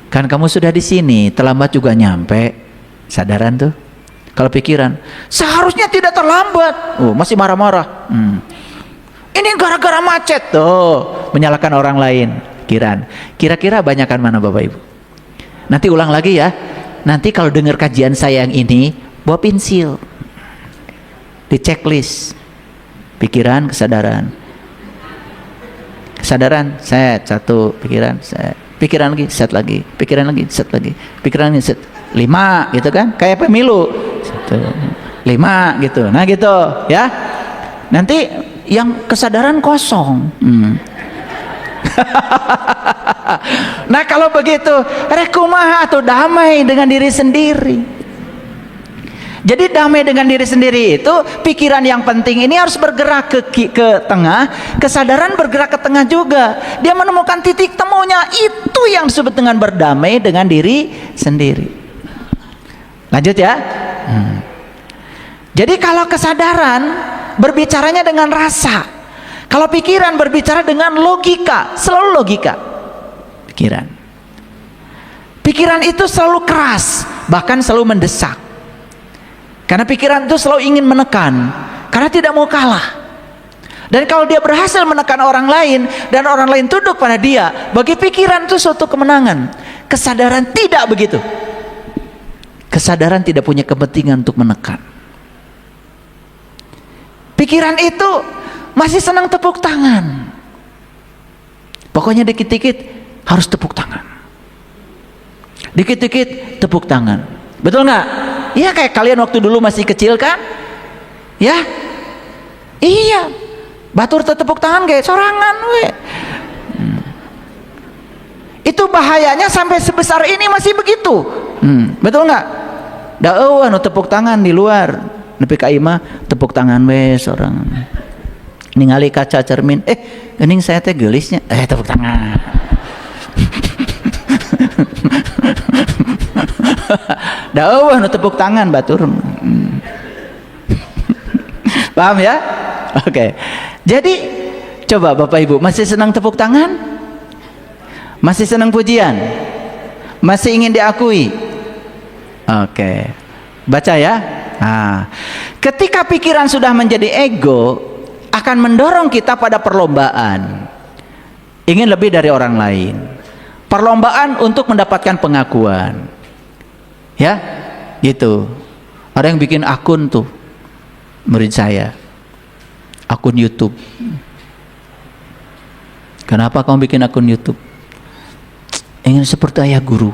kan kamu sudah di sini, terlambat juga nyampe. Sadaran tuh. Kalau pikiran, seharusnya tidak terlambat. Oh, masih marah-marah. Ini gara-gara macet tuh, menyalahkan orang lain. Kira-kira banyakan mana Bapak Ibu? Nanti ulang lagi ya. Nanti kalau dengar kajian saya yang ini, bawa pensil, di checklist. Pikiran, kesadaran. Kesadaran, set 1, pikiran, set. Pikiran lagi, set lagi. Pikiran lagi, set lagi. Pikiran lagi, set. 5 gitu kan? Kayak pemilu. 1, 5 gitu. Nah gitu ya. Nanti yang kesadaran kosong. Nah kalau begitu, rekumaha atau damai dengan diri sendiri. Jadi damai dengan diri sendiri itu, pikiran yang penting ini harus bergerak ke tengah, kesadaran bergerak ke tengah juga. Dia menemukan titik temunya, itu yang disebut dengan berdamai dengan diri sendiri. Lanjut ya. Jadi kalau kesadaran berbicaranya dengan rasa, kalau pikiran berbicara dengan logika, selalu logika. Pikiran itu selalu keras, bahkan selalu mendesak. Karena pikiran itu selalu ingin menekan, karena tidak mau kalah. Dan kalau dia berhasil menekan orang lain, dan orang lain tunduk pada dia, bagi pikiran itu suatu kemenangan. Kesadaran tidak begitu. Kesadaran tidak punya kepentingan untuk menekan. Pikiran itu masih senang tepuk tangan. Pokoknya dikit-dikit harus tepuk tangan. Dikit-dikit tepuk tangan. Betul nggak? Iya, kayak kalian waktu dulu masih kecil kan? Ya? Iya. Batur tepuk tangan kayak sorangan we. Itu bahayanya sampai sebesar ini masih begitu. Betul nggak? Anu tepuk tangan di luar. Nepi ka imah tepuk tangan we sorangan. Ningali kaca cermin, geuning saya teh geulisnya. Tepuk tangan. Anu tepuk tangan batur. Paham ya? Oke. Jadi coba Bapak Ibu, masih senang tepuk tangan? Masih senang pujian? Masih ingin diakui? Oke. Baca ya. Nah, ketika pikiran sudah menjadi ego, akan mendorong kita pada perlombaan. Ingin lebih dari orang lain. Perlombaan untuk mendapatkan pengakuan. Ya, gitu. Ada yang bikin akun tuh, murid saya, akun YouTube. Kenapa kamu bikin akun YouTube? Ingin seperti ayah guru.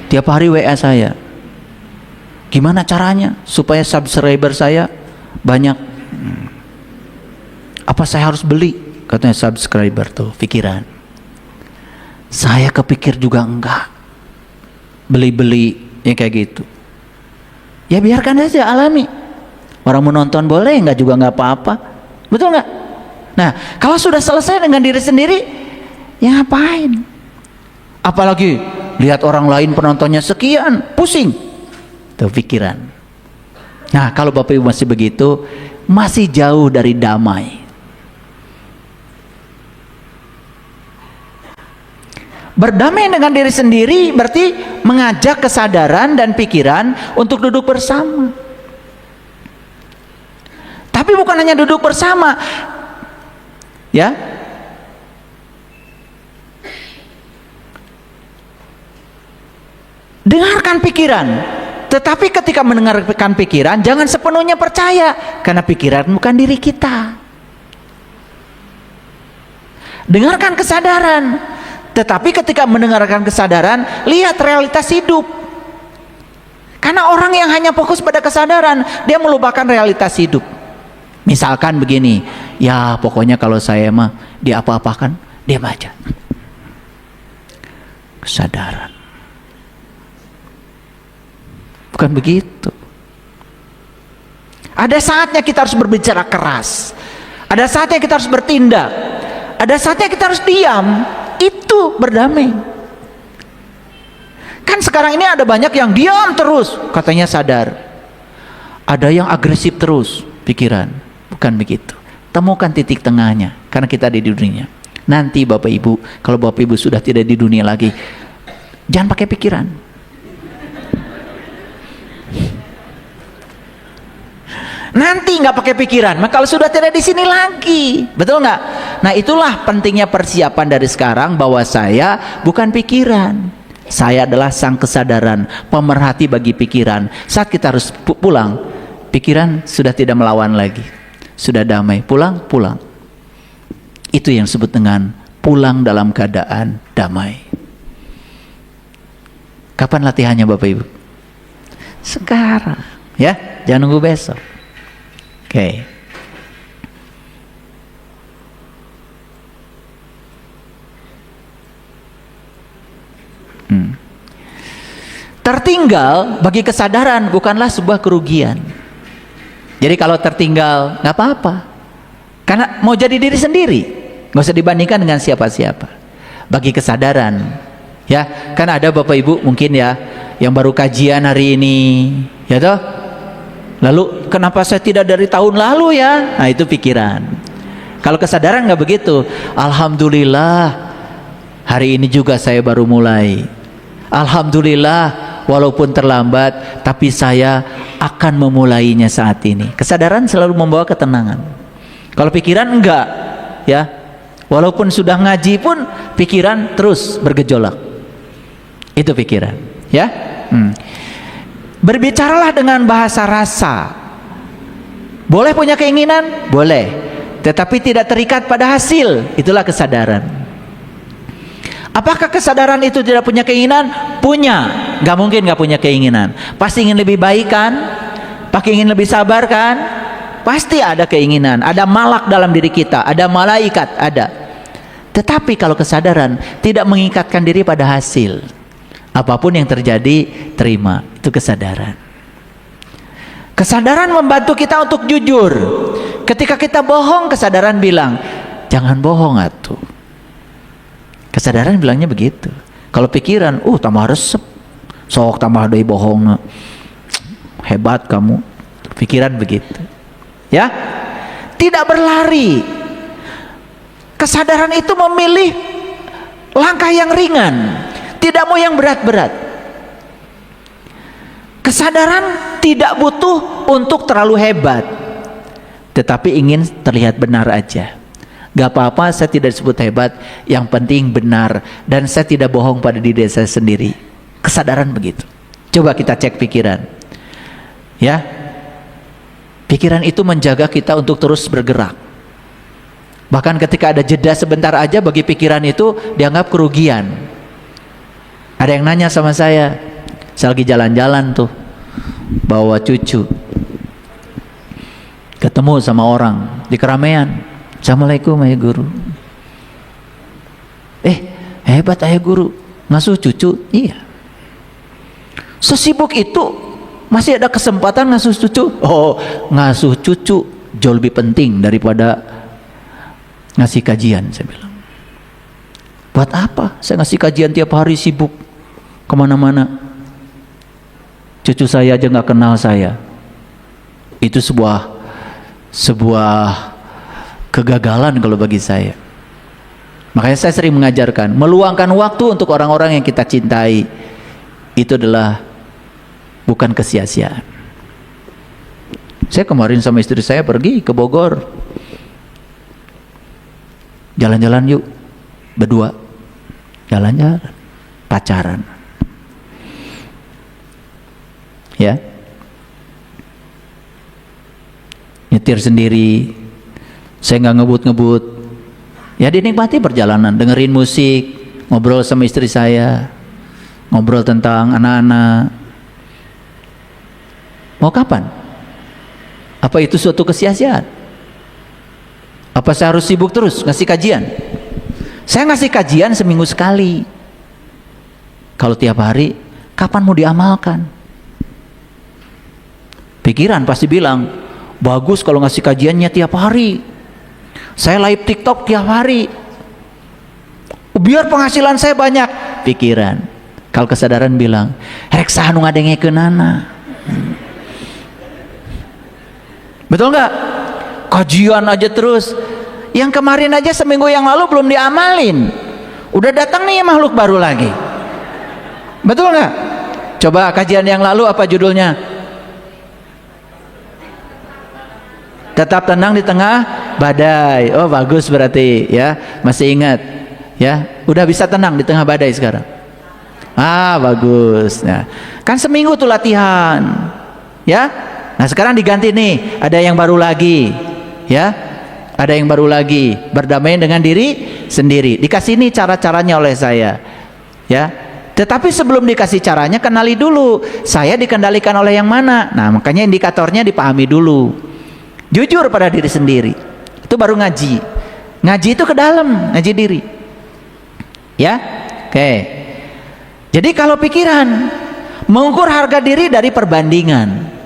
Tiap hari WA saya. Gimana caranya supaya subscriber saya banyak? Apa saya harus beli? Katanya subscriber tuh, pikiran. Saya kepikir juga enggak. Beli-beli ya kayak gitu. Ya biarkan aja, alami. Orang menonton boleh, enggak juga enggak apa-apa. Betul enggak? Nah, kalau sudah selesai dengan diri sendiri, ya ngapain? Apalagi lihat orang lain penontonnya sekian, pusing. Tuh pikiran. Nah, kalau Bapak Ibu masih begitu, masih jauh dari damai. Berdamai dengan diri sendiri berarti mengajak kesadaran dan pikiran untuk duduk bersama. Tapi bukan hanya duduk bersama, ya. Dengarkan pikiran, tetapi ketika mendengarkan pikiran jangan sepenuhnya percaya, karena pikiran bukan diri kita. Dengarkan kesadaran, tetapi ketika mendengarkan kesadaran, lihat realitas hidup. Karena orang yang hanya fokus pada kesadaran, dia melupakan realitas hidup. Misalkan begini, ya pokoknya kalau saya mah dia apa-apakan, dia baca. Kesadaran. Bukan begitu. Ada saatnya kita harus berbicara keras. Ada saatnya kita harus bertindak. Ada saatnya kita harus diam. Itu berdamai. Kan sekarang ini ada banyak yang diam terus, katanya sadar. Ada yang agresif terus, pikiran. Bukan begitu. Temukan titik tengahnya, karena kita ada di dunia. Nanti Bapak Ibu, kalau Bapak Ibu sudah tidak di dunia lagi, jangan pakai pikiran. Nanti nggak pakai pikiran, maka kalau sudah tidak di sini lagi, betul nggak? Nah, itulah pentingnya persiapan dari sekarang, bahwa saya bukan pikiran, saya adalah sang kesadaran, pemerhati bagi pikiran. Saat kita harus pulang, pikiran sudah tidak melawan lagi, sudah damai, pulang. Itu yang disebut dengan pulang dalam keadaan damai. Kapan latihannya Bapak Ibu? sekarang, ya, jangan nunggu besok. Oke. Tertinggal bagi kesadaran bukanlah sebuah kerugian. Jadi kalau tertinggal nggak apa-apa, karena mau jadi diri sendiri, nggak usah dibandingkan dengan siapa-siapa. Bagi kesadaran, ya, kan ada bapak ibu mungkin ya yang baru kajian hari ini, ya toh. Lalu kenapa saya tidak dari tahun lalu ya? Nah itu pikiran. Kalau kesadaran nggak begitu. Alhamdulillah hari ini juga saya baru mulai. Alhamdulillah walaupun terlambat, tapi saya akan memulainya saat ini. Kesadaran selalu membawa ketenangan. Kalau pikiran enggak, ya. Walaupun sudah ngaji pun pikiran terus bergejolak. Itu pikiran, ya. Berbicaralah dengan bahasa rasa. Boleh punya keinginan? Boleh. Tetapi tidak terikat pada hasil. Itulah kesadaran. Apakah kesadaran itu tidak punya keinginan? Punya. Gak mungkin gak punya keinginan. Pasti ingin lebih baik kan? Pasti ingin lebih sabar kan? Pasti ada keinginan. Ada malak dalam diri kita. Ada malaikat. Ada. Tetapi kalau kesadaran tidak mengikatkan diri pada hasil. Apapun yang terjadi, terima. Itu kesadaran. Kesadaran membantu kita untuk jujur. Ketika kita bohong, kesadaran bilang, jangan bohong atuh. Kesadaran bilangnya begitu. Kalau pikiran, tambah resep, sok tambah deui bohongna, hebat kamu. Pikiran begitu, ya. Tidak berlari. Kesadaran itu memilih langkah yang ringan, tidak mau yang berat-berat. Kesadaran tidak butuh untuk terlalu hebat, tetapi ingin terlihat benar aja. Gak apa-apa saya tidak disebut hebat, yang penting benar, dan saya tidak bohong pada diri saya sendiri. Kesadaran begitu. Coba kita cek pikiran, ya. Pikiran itu menjaga kita untuk terus bergerak. Bahkan ketika ada jeda sebentar aja, bagi pikiran itu dianggap kerugian. Ada yang nanya sama saya lagi jalan-jalan tuh, bawa cucu, ketemu sama orang di keramaian. Assalamualaikum ayah guru. Hebat ayah guru, ngasuh cucu. Iya. Sesibuk itu masih ada kesempatan ngasuh cucu. Ngasuh cucu jauh lebih penting daripada ngasih kajian, saya bilang. Buat apa saya ngasih kajian tiap hari, sibuk kemana-mana, cucu saya aja nggak kenal saya. Itu sebuah kegagalan kalau bagi saya. Makanya saya sering mengajarkan, meluangkan waktu untuk orang-orang yang kita cintai, itu adalah bukan kesia-siaan. Saya kemarin sama istri saya pergi ke Bogor, jalan-jalan yuk, berdua, jalan-jalan, pacaran, ya, nyetir sendiri. Saya nggak ngebut-ngebut, ya dinikmati perjalanan, dengerin musik, ngobrol sama istri saya, ngobrol tentang anak-anak. Mau kapan? Apa itu suatu kesia-siaan? Apa saya harus sibuk terus ngasih kajian? Saya ngasih kajian seminggu sekali. Kalau tiap hari, kapan mau diamalkan? Pikiran pasti bilang, bagus kalau ngasih kajiannya tiap hari. Saya live TikTok tiap hari, biar penghasilan saya banyak. Pikiran. Kalau kesadaran bilang, reksa nu ngadengekeunana. Betul nggak? Kajian aja terus. Yang kemarin aja seminggu yang lalu belum diamalin, udah datang nih makhluk baru lagi. Betul nggak? Coba kajian yang lalu apa judulnya? Tetap tenang di tengah badai. Oh bagus berarti ya, masih ingat ya, udah bisa tenang di tengah badai sekarang. Bagus. Nah, kan seminggu tuh latihan ya. Nah sekarang diganti nih, ada yang baru lagi ya, ada yang baru lagi, berdamai dengan diri sendiri. Dikasih nih cara-caranya oleh saya ya. Tetapi sebelum dikasih caranya, kenali dulu, saya dikendalikan oleh yang mana. Nah, makanya indikatornya dipahami dulu. Jujur pada diri sendiri. Itu baru ngaji. Ngaji itu ke dalam, ngaji diri. Ya? Oke. Jadi kalau pikiran, mengukur harga diri dari perbandingan.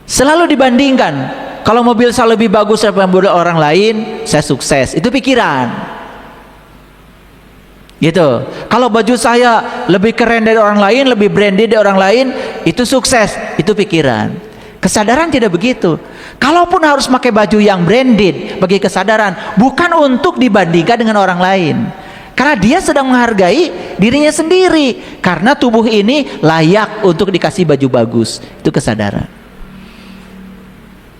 Selalu dibandingkan. Kalau mobil saya lebih bagus daripada mobil orang lain, saya sukses. Itu pikiran. Gitu. Kalau baju saya lebih keren dari orang lain, lebih branded dari orang lain, itu sukses. Itu pikiran. Kesadaran tidak begitu. Kalaupun harus pakai baju yang branded, bagi kesadaran bukan untuk dibandingkan dengan orang lain. Karena dia sedang menghargai dirinya sendiri. Karena tubuh ini layak untuk dikasih baju bagus. Itu kesadaran.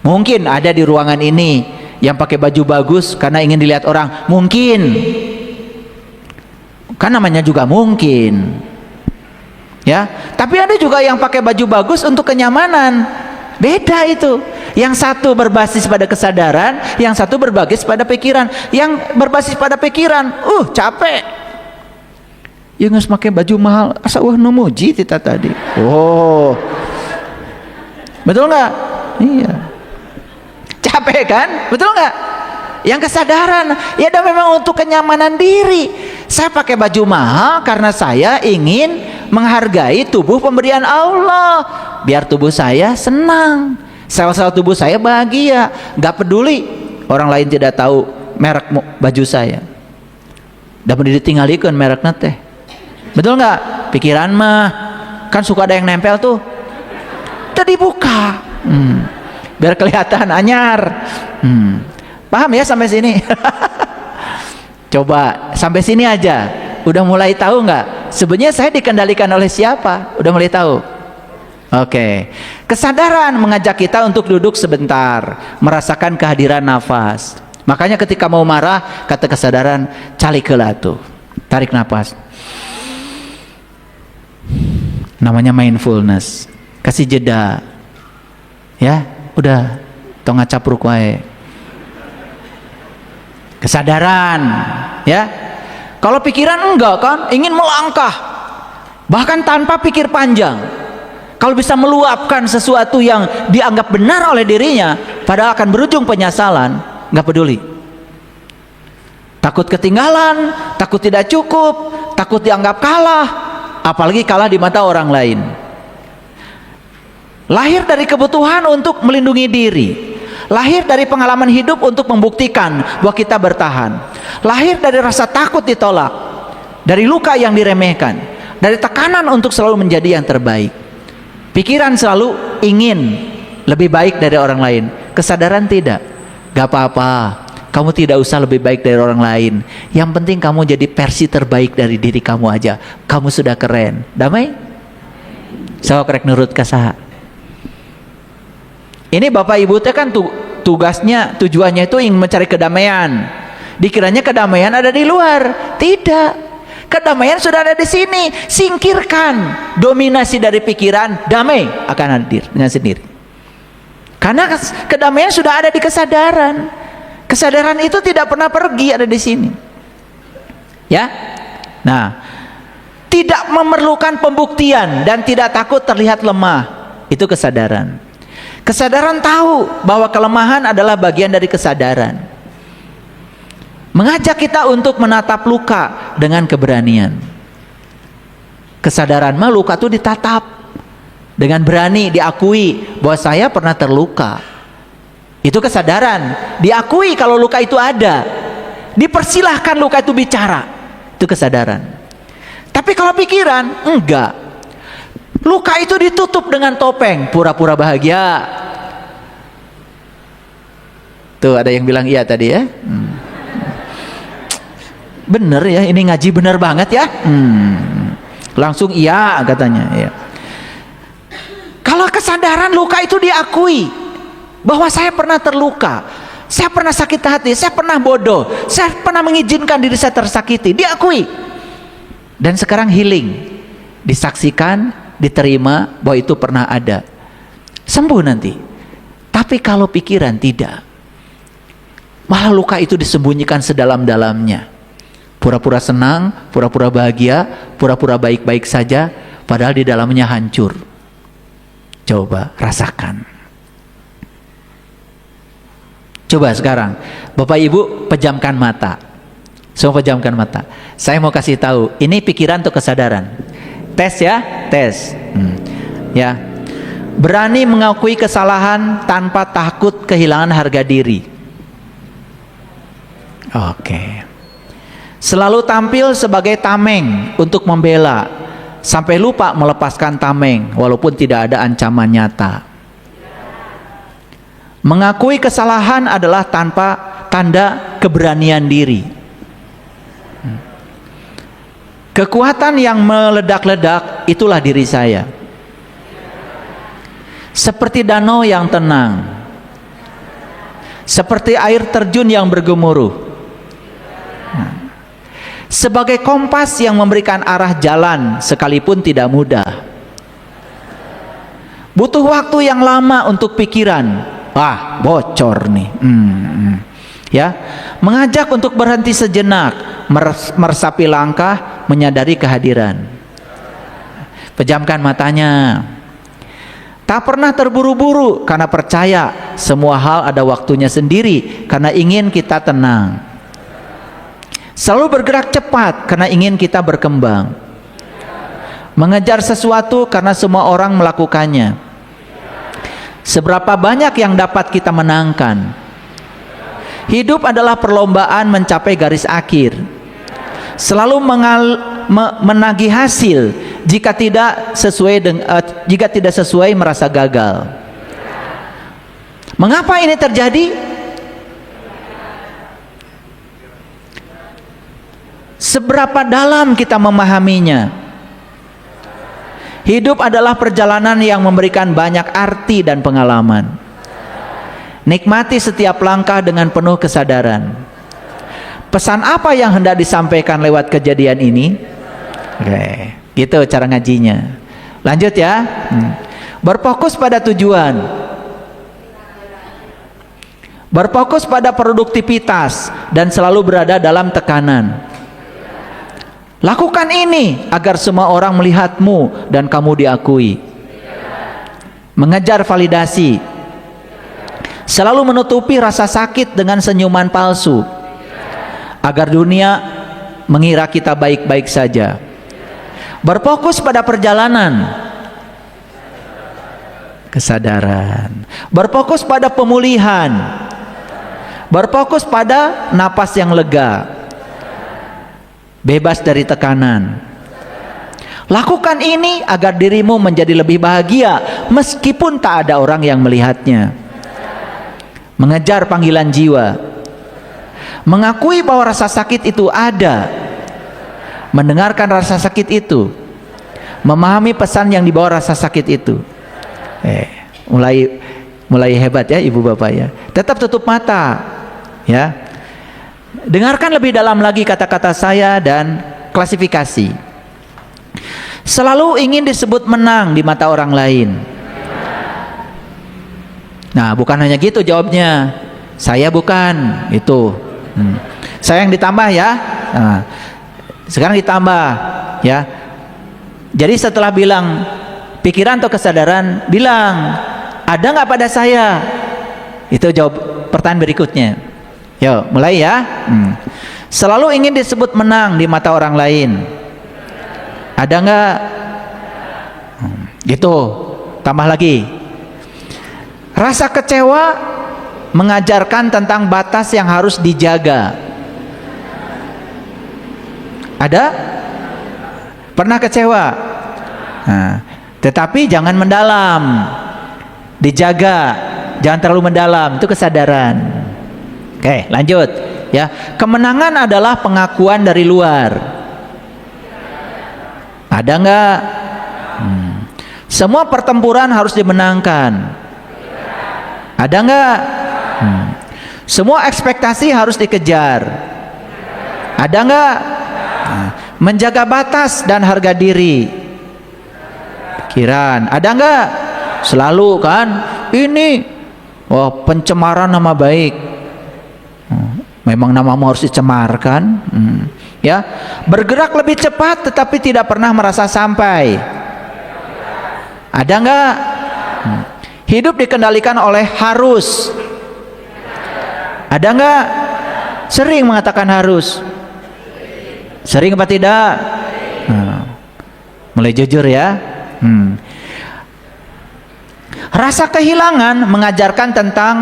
Mungkin ada di ruangan ini yang pakai baju bagus karena ingin dilihat orang. Mungkin. Kan namanya juga mungkin. Ya, tapi ada juga yang pakai baju bagus untuk kenyamanan. Beda itu. Yang satu berbasis pada kesadaran, yang satu berbasis pada pikiran. Yang berbasis pada pikiran, capek. Yang pakai baju mahal, asa numuji kita tadi. Oh. Betul nggak? Iya. Capek kan? Betul nggak? Yang kesadaran, ya dan memang untuk kenyamanan diri. Saya pakai baju mahal karena saya ingin menghargai tubuh pemberian Allah, biar tubuh saya senang, sel-sel tubuh saya bahagia, nggak peduli orang lain tidak tahu merek baju saya. Dapat ditinggalkan mereknya teh. Betul nggak? Pikiran mah kan suka ada yang nempel tuh. Tadi buka. Biar kelihatan anyar. Paham ya sampai sini? Coba sampai sini aja. Udah mulai tahu nggak? Sebenarnya saya dikendalikan oleh siapa? Udah mulai tahu? Oke. Kesadaran mengajak kita untuk duduk sebentar, merasakan kehadiran nafas. Makanya ketika mau marah, kata kesadaran, calik heula tuh. Tarik nafas. Namanya mindfulness. Kasih jeda. Ya, udah tong ngacapruk wae. Kesadaran, ya. Kalau pikiran enggak kan, ingin melangkah, bahkan tanpa pikir panjang. Kalau bisa meluapkan sesuatu yang dianggap benar oleh dirinya, padahal akan berujung penyesalan, nggak peduli. Takut ketinggalan, takut tidak cukup, takut dianggap kalah, apalagi kalah di mata orang lain. Lahir dari kebutuhan untuk melindungi diri. Lahir dari pengalaman hidup untuk membuktikan bahwa kita bertahan. Lahir dari rasa takut ditolak, dari luka yang diremehkan, dari tekanan untuk selalu menjadi yang terbaik. Pikiran selalu ingin lebih baik dari orang lain. Kesadaran tidak. Gak apa-apa, kamu tidak usah lebih baik dari orang lain. Yang penting kamu jadi versi terbaik dari diri kamu aja. Kamu sudah keren. Damai? Saya korek nurut kasaha. Ini Bapak Ibu teh kan tugasnya, tujuannya itu ingin mencari kedamaian. Dikiranya kedamaian ada di luar. Tidak. Kedamaian sudah ada di sini. Singkirkan dominasi dari pikiran, damai akan hadir dengan sendiri. Karena kedamaian sudah ada di kesadaran. Kesadaran itu tidak pernah pergi, ada di sini. Ya. Nah, tidak memerlukan pembuktian dan tidak takut terlihat lemah. Itu kesadaran. Kesadaran tahu bahwa kelemahan adalah bagian dari kesadaran. Mengajak kita untuk menatap luka dengan keberanian. Kesadaran mah luka itu ditatap dengan berani, diakui bahwa saya pernah terluka. Itu kesadaran. Diakui kalau luka itu ada. Dipersilahkan luka itu bicara. Itu kesadaran. Tapi kalau pikiran, enggak. Luka itu ditutup dengan topeng, pura-pura bahagia. Tuh ada yang bilang iya tadi ya. Bener ya, ini ngaji bener banget ya. Langsung iya katanya ya. Kalau kesadaran luka itu diakui bahwa saya pernah terluka, saya pernah sakit hati, saya pernah bodoh, saya pernah mengizinkan diri saya tersakiti, diakui. Dan sekarang healing, disaksikan, diterima bahwa itu pernah ada, sembuh nanti. Tapi kalau pikiran tidak, malah luka itu disembunyikan sedalam-dalamnya. Pura-pura senang, pura-pura bahagia, pura-pura baik-baik saja, padahal di dalamnya hancur. Coba rasakan. Coba sekarang, Bapak Ibu pejamkan mata. Semua pejamkan mata. Saya mau kasih tahu, ini pikiran atau kesadaran? Tes ya, tes. Ya, berani mengakui kesalahan tanpa takut kehilangan harga diri. Oke. Selalu tampil sebagai tameng untuk membela, sampai lupa melepaskan tameng walaupun tidak ada ancaman nyata. Mengakui kesalahan adalah tanpa tanda keberanian diri. Kekuatan yang meledak-ledak itulah diri saya. Seperti danau yang tenang, seperti air terjun yang bergemuruh, sebagai kompas yang memberikan arah jalan sekalipun tidak mudah. Butuh waktu yang lama untuk pikiran. Wah, bocor nih. Ya, mengajak untuk berhenti sejenak, meresapi langkah, menyadari kehadiran. Pejamkan matanya. Tak pernah terburu-buru karena percaya semua hal ada waktunya sendiri, karena ingin kita tenang. Selalu bergerak cepat karena ingin kita berkembang. Mengejar sesuatu karena semua orang melakukannya. Seberapa banyak yang dapat kita menangkan? Hidup adalah perlombaan mencapai garis akhir. Selalu menagih hasil. Jika tidak sesuai merasa gagal. Mengapa ini terjadi? Seberapa dalam kita memahaminya? Hidup adalah perjalanan yang memberikan banyak arti dan pengalaman. Nikmati setiap langkah dengan penuh kesadaran. Pesan apa yang hendak disampaikan lewat kejadian ini? Oke, gitu cara ngajinya. Lanjut ya. Berfokus pada tujuan. Berfokus pada produktivitas dan selalu berada dalam tekanan. Lakukan ini agar semua orang melihatmu dan kamu diakui. Mengejar validasi. Selalu menutupi rasa sakit dengan senyuman palsu. Agar dunia mengira kita baik-baik saja. Berfokus pada perjalanan. Kesadaran. Berfokus pada pemulihan. Berfokus pada napas yang lega. Bebas dari tekanan. Lakukan ini agar dirimu menjadi lebih bahagia meskipun tak ada orang yang melihatnya. Mengejar panggilan jiwa. Mengakui bahwa rasa sakit itu ada. Mendengarkan rasa sakit itu. Memahami pesan yang dibawa rasa sakit itu. Mulai hebat ya ibu bapak ya. Tetap tutup mata ya. Dengarkan lebih dalam lagi kata-kata saya dan klasifikasi. Selalu ingin disebut menang di mata orang lain. Nah, bukan hanya gitu jawabnya. Saya bukan itu. Saya yang ditambah ya. Nah, sekarang ditambah ya. Jadi setelah bilang pikiran atau kesadaran, bilang ada nggak pada saya? Itu jawab pertanyaan berikutnya. Yuk, mulai ya. Selalu ingin disebut menang di mata orang lain. Ada nggak? Gitu. Tambah lagi. Rasa kecewa mengajarkan tentang batas yang harus dijaga. Ada? Pernah kecewa? Nah, tetapi jangan mendalam. Dijaga. Jangan terlalu mendalam. Itu kesadaran. Oke, lanjut ya. Kemenangan adalah pengakuan dari luar. Ada nggak? Semua pertempuran harus dimenangkan. Ada nggak? Semua ekspektasi harus dikejar. Ada nggak? Menjaga batas dan harga diri. Pikiran. Ada nggak? Selalu kan? Ini pencemaran nama baik. Memang namamu harus dicemarkan. Ya, bergerak lebih cepat tetapi tidak pernah merasa sampai. Ada nggak? Hidup dikendalikan oleh harus. Ada nggak? Sering mengatakan harus. Sering apa tidak? Mulai jujur ya. Rasa kehilangan mengajarkan tentang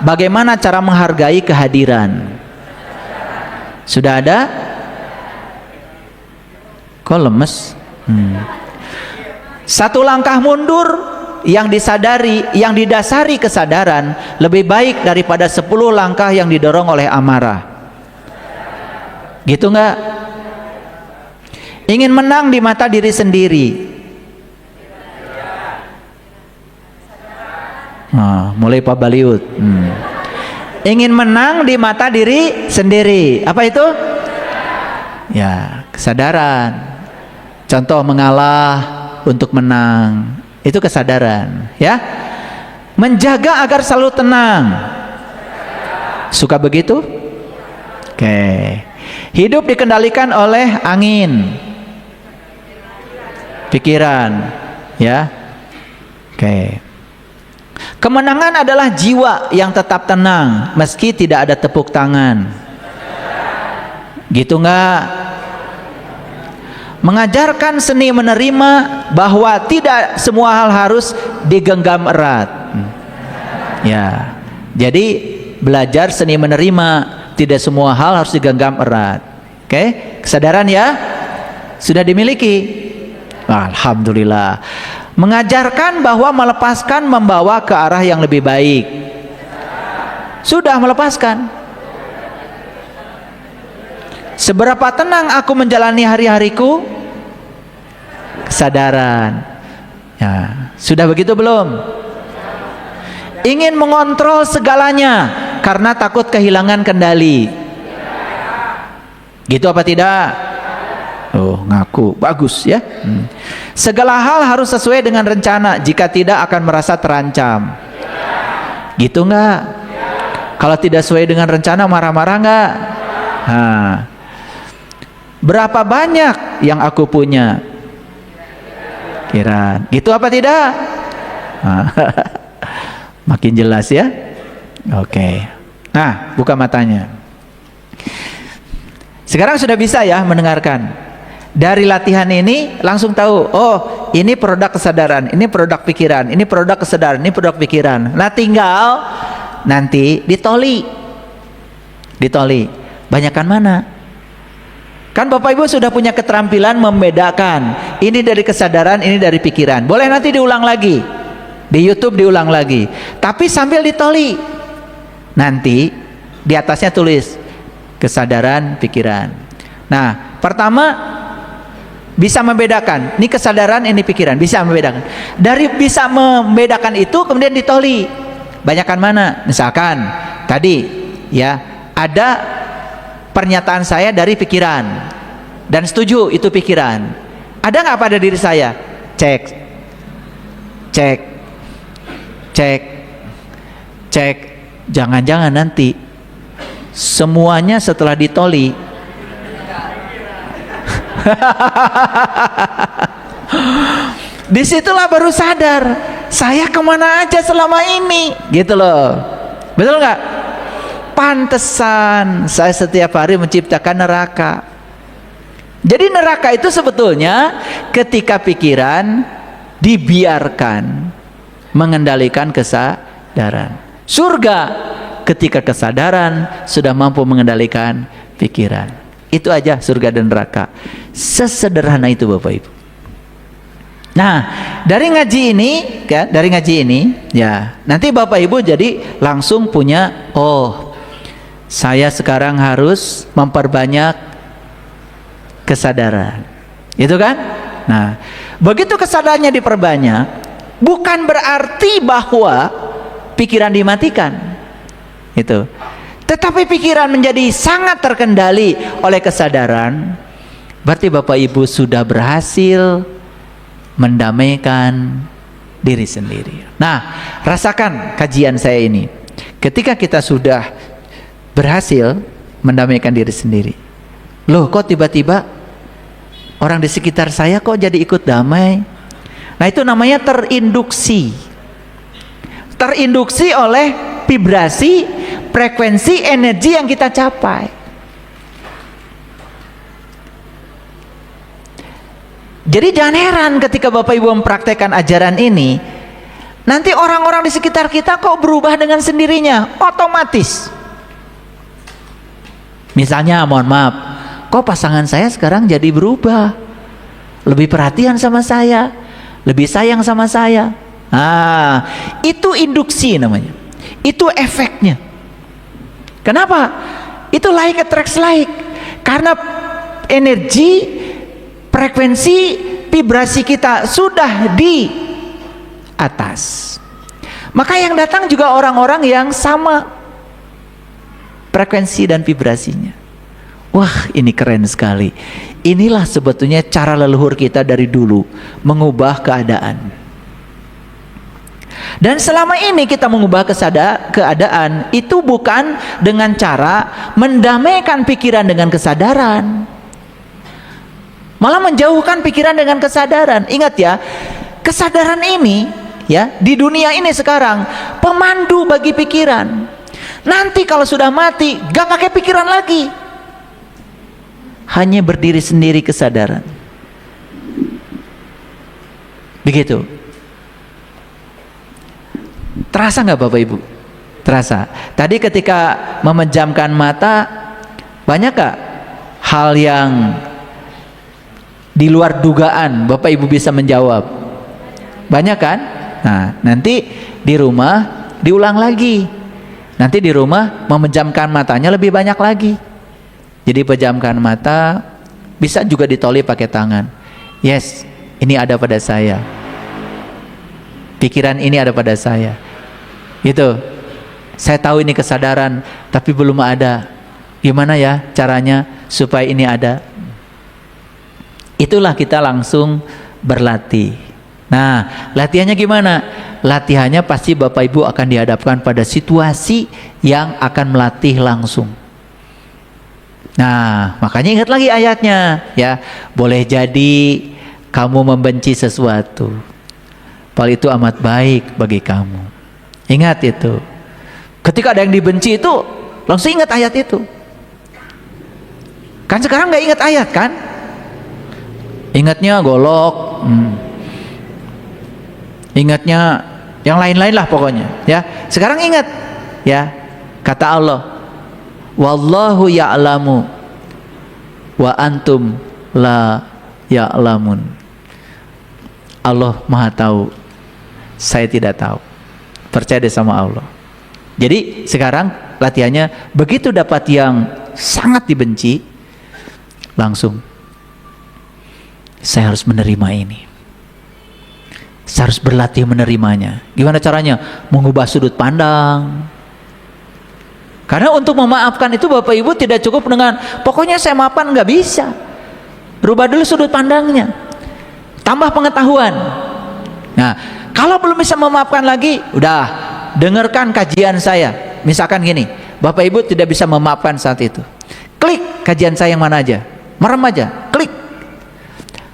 bagaimana cara menghargai kehadiran. Sudah ada? Kok lemes? Satu langkah mundur yang disadari, yang didasari kesadaran lebih baik daripada 10 langkah yang didorong oleh amarah. Gitu nggak? Ingin menang di mata diri sendiri. Mulai Pak Baliut. Ingin menang di mata diri sendiri. Apa itu? Ya, kesadaran. Contoh mengalah untuk menang, itu kesadaran, ya. Menjaga agar selalu tenang. Suka begitu? Oke. Hidup dikendalikan oleh angin, pikiran, ya. Oke. Kemenangan adalah jiwa yang tetap tenang meski tidak ada tepuk tangan. Gitu nggak? Mengajarkan seni menerima bahwa tidak semua hal harus digenggam erat. Ya, jadi belajar seni menerima, tidak semua hal harus digenggam erat. Oke, kesadaran ya sudah dimiliki. Alhamdulillah. Mengajarkan bahwa melepaskan membawa ke arah yang lebih baik. Sudah melepaskan. Seberapa tenang aku menjalani hari-hariku? Kesadaran. Ya, sudah begitu belum? Ingin mengontrol segalanya karena takut kehilangan kendali. Gitu apa tidak? Oh, ngaku. Bagus ya. Segala hal harus sesuai dengan rencana, jika tidak akan merasa terancam. Gitu enggak? Kalau tidak sesuai dengan rencana marah-marah enggak? Berapa banyak yang aku punya? Kira gitu apa tidak? Makin jelas ya. Oke. Nah, buka matanya. Sekarang sudah bisa ya mendengarkan. Dari latihan ini langsung tahu, oh ini produk kesadaran, ini produk pikiran, ini produk kesadaran, ini produk pikiran. Nah tinggal nanti ditoli. Banyakan mana? Kan Bapak Ibu sudah punya keterampilan membedakan ini dari kesadaran, ini dari pikiran. Boleh nanti diulang lagi di YouTube, diulang lagi, tapi sambil ditoli. Nanti di atasnya tulis kesadaran, pikiran. Nah, pertama bisa membedakan ini kesadaran, ini pikiran, bisa membedakan. Dari bisa membedakan itu kemudian ditoli. Banyakan mana? Misalkan tadi ya ada pernyataan saya dari pikiran dan setuju itu pikiran. Ada nggak pada diri saya? Cek. Jangan-jangan nanti semuanya setelah ditoli disitulah baru sadar saya kemana aja selama ini, gitu loh. Betul nggak? Pantesan saya setiap hari menciptakan neraka. Jadi neraka itu sebetulnya ketika pikiran dibiarkan mengendalikan kesadaran. Surga ketika kesadaran sudah mampu mengendalikan pikiran. Itu aja surga dan neraka. Sesederhana itu Bapak Ibu. Nah, dari ngaji ini, ya, nanti Bapak Ibu jadi langsung punya, oh, saya sekarang harus memperbanyak kesadaran. Itu kan? Nah, begitu kesadarannya diperbanyak, bukan berarti bahwa pikiran dimatikan. Itu. Tetapi pikiran menjadi sangat terkendali oleh kesadaran. Berarti Bapak Ibu sudah berhasil mendamaikan diri sendiri. Nah, rasakan kajian saya ini. Ketika kita sudah berhasil mendamaikan diri sendiri, Loh, kok tiba-tiba orang di sekitar saya kok jadi ikut damai? Nah, itu namanya terinduksi. Terinduksi oleh vibrasi, frekuensi, energi yang kita capai. Jadi jangan heran ketika Bapak Ibu mempraktekkan ajaran ini, nanti orang-orang di sekitar kita kok berubah dengan sendirinya, otomatis. Misalnya, mohon maaf, kok pasangan saya sekarang jadi berubah, lebih perhatian sama saya, lebih sayang sama saya. Ah, itu induksi namanya. Itu efeknya. Kenapa? Itu like attracts like. Karena energi, frekuensi, vibrasi kita sudah di atas. Maka yang datang juga orang-orang yang sama frekuensi dan vibrasinya. Wah, ini keren sekali. Inilah sebetulnya cara leluhur kita dari dulu mengubah keadaan. Dan selama ini kita mengubah keadaan itu bukan dengan cara mendamaikan pikiran dengan kesadaran, malah menjauhkan pikiran dengan kesadaran. Ingat ya, kesadaran ini ya di dunia ini sekarang pemandu bagi pikiran. Nanti kalau sudah mati gak pakai pikiran lagi, hanya berdiri sendiri kesadaran. Begitu. Terasa nggak Bapak Ibu? Terasa. Tadi ketika memejamkan mata, banyak gak hal yang di luar dugaan Bapak Ibu bisa menjawab? Banyak kan? Nah, nanti di rumah diulang lagi. Nanti di rumah memejamkan matanya lebih banyak lagi. Jadi pejamkan mata, bisa juga ditolip pakai tangan. Yes, ini ada pada saya. Pikiran ini ada pada saya. Gitu. Saya tahu ini kesadaran, tapi belum ada. Gimana ya caranya supaya ini ada? Itulah kita langsung berlatih. Nah, latihannya gimana? Latihannya pasti Bapak Ibu akan dihadapkan pada situasi yang akan melatih langsung. Nah, makanya ingat lagi ayatnya ya. Boleh jadi kamu membenci sesuatu, padahal itu amat baik bagi kamu. Ingat itu. Ketika ada yang dibenci itu, langsung ingat ayat itu. Kan sekarang nggak ingat ayat kan? Ingatnya golok, ingatnya yang lain-lain lah pokoknya. Ya, sekarang ingat, ya kata Allah, wallahu ya'lamu wa antum la ya'lamun. Allah Maha tahu, saya tidak tahu. Percaya deh sama Allah. Jadi sekarang latihannya, begitu dapat yang sangat dibenci, langsung saya harus menerima ini. Saya harus berlatih menerimanya. Gimana caranya? Mengubah sudut pandang. Karena untuk memaafkan itu Bapak Ibu tidak cukup dengan pokoknya saya maafkan, nggak bisa. Rubah dulu sudut pandangnya. Tambah pengetahuan. Nah, kalau belum bisa memaafkan lagi, udah dengarkan kajian saya. Misalkan gini, Bapak Ibu tidak bisa memaafkan saat itu, klik kajian saya yang mana aja, merem aja, klik.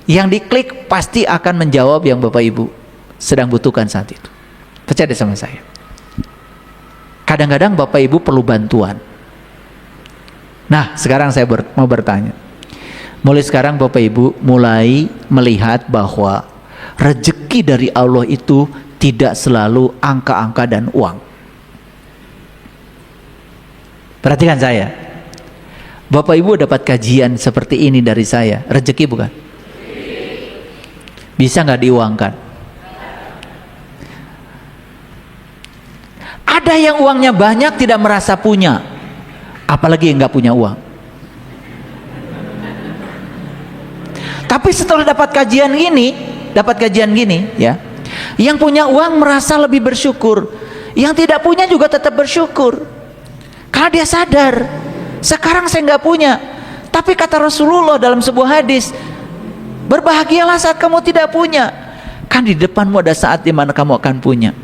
Yang diklik pasti akan menjawab yang Bapak Ibu sedang butuhkan saat itu. Percaya deh sama saya. Kadang-kadang Bapak Ibu perlu bantuan. Nah, sekarang saya mau bertanya. Mulai sekarang Bapak Ibu mulai melihat bahwa rezeki dari Allah itu tidak selalu angka-angka dan uang. Perhatikan saya. Bapak Ibu dapat kajian seperti ini dari saya, rezeki bukan? Bisa nggak diuangkan? Ada yang uangnya banyak tidak merasa punya, apalagi yang nggak punya uang. Tapi setelah dapat kajian gini, ya, yang punya uang merasa lebih bersyukur, yang tidak punya juga tetap bersyukur, karena dia sadar, sekarang saya nggak punya, tapi kata Rasulullah dalam sebuah hadis, berbahagialah saat kamu tidak punya, kan di depanmu ada saat di mana kamu akan punya.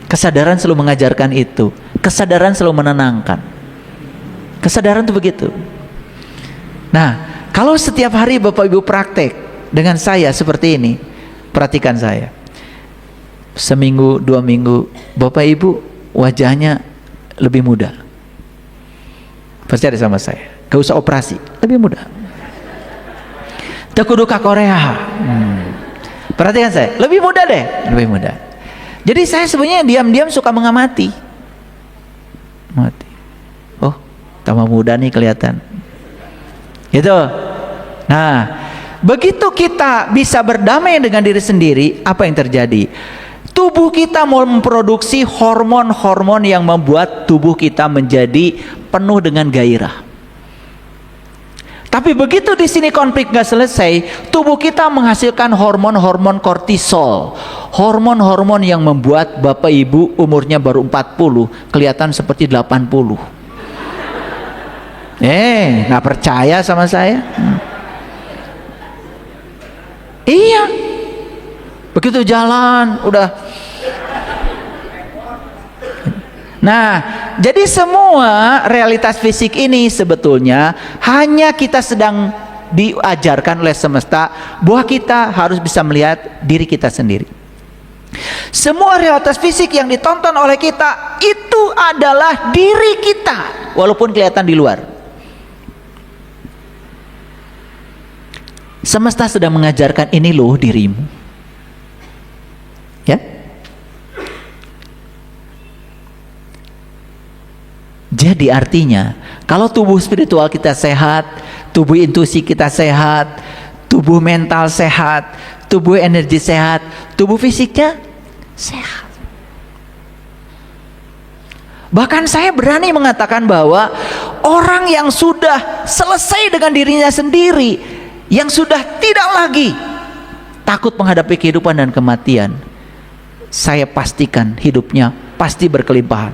Kesadaran selalu mengajarkan itu, kesadaran selalu menenangkan. Kesadaran itu begitu. Nah, kalau setiap hari Bapak Ibu praktek dengan saya seperti ini, perhatikan saya. Seminggu, 2 minggu, Bapak Ibu wajahnya lebih muda. Percaya sama saya, gak usah operasi, lebih muda. Tekudu ka Korea. Perhatikan saya, lebih muda deh, lebih muda. Jadi saya sebenarnya diam-diam suka mengamati. Oh, tambah muda nih kelihatan. Gitu. Nah, begitu kita bisa berdamai dengan diri sendiri, apa yang terjadi? Tubuh kita mau memproduksi hormon-hormon yang membuat tubuh kita menjadi penuh dengan gairah. Tapi begitu di sini konflik gak selesai, tubuh kita menghasilkan hormon-hormon kortisol, hormon-hormon yang membuat Bapak Ibu umurnya baru 40 kelihatan seperti 80. Nggak percaya sama saya? Iya, begitu jalan udah. Nah, jadi semua realitas fisik ini sebetulnya hanya kita sedang diajarkan oleh semesta bahwa kita harus bisa melihat diri kita sendiri. Semua realitas fisik yang ditonton oleh kita itu adalah diri kita, walaupun kelihatan di luar. Semesta sedang mengajarkan ini loh dirimu. Ya. Jadi artinya, kalau tubuh spiritual kita sehat, tubuh intuisi kita sehat, tubuh mental sehat, tubuh energi sehat, tubuh fisiknya sehat. Bahkan saya berani mengatakan bahwa orang yang sudah selesai dengan dirinya sendiri, yang sudah tidak lagi takut menghadapi kehidupan dan kematian, saya pastikan hidupnya pasti berkelimpahan.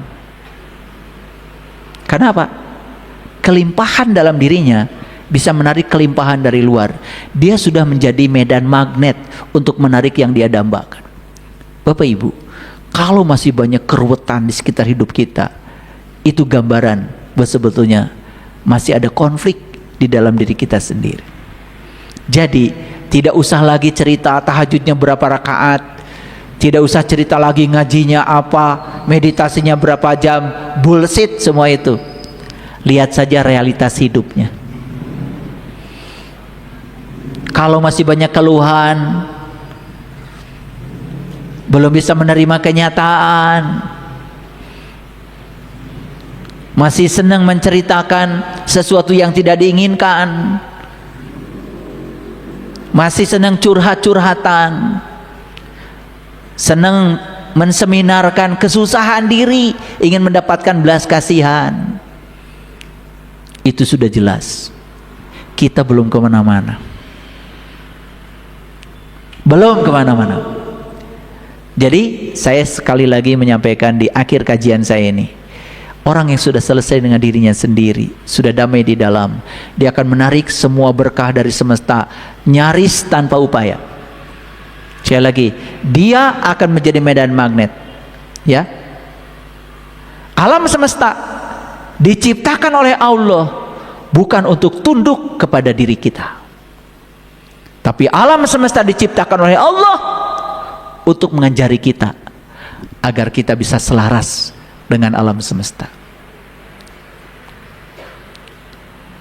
Karena apa? Kelimpahan dalam dirinya bisa menarik kelimpahan dari luar. Dia sudah menjadi medan magnet untuk menarik yang dia dambakan. Bapak Ibu, kalau masih banyak keruwetan di sekitar hidup kita, itu gambaran bahwa sebetulnya masih ada konflik di dalam diri kita sendiri. Jadi tidak usah lagi cerita tahajudnya berapa rakaat, tidak usah cerita lagi ngajinya apa, meditasinya berapa jam, bullshit semua itu. Lihat saja realitas hidupnya. Kalau masih banyak keluhan, belum bisa menerima kenyataan, masih senang menceritakan sesuatu yang tidak diinginkan, masih senang curhat-curhatan, senang menseminarkan kesusahan diri, ingin mendapatkan belas kasihan, itu sudah jelas kita belum kemana-mana. Belum kemana-mana. Jadi saya sekali lagi menyampaikan di akhir kajian saya ini, orang yang sudah selesai dengan dirinya sendiri, sudah damai di dalam, dia akan menarik semua berkah dari semesta nyaris tanpa upaya. Sekali lagi, dia akan menjadi medan magnet. Ya, alam semesta diciptakan oleh Allah bukan untuk tunduk kepada diri kita, tapi alam semesta diciptakan oleh Allah untuk mengajari kita agar kita bisa selaras dengan alam semesta.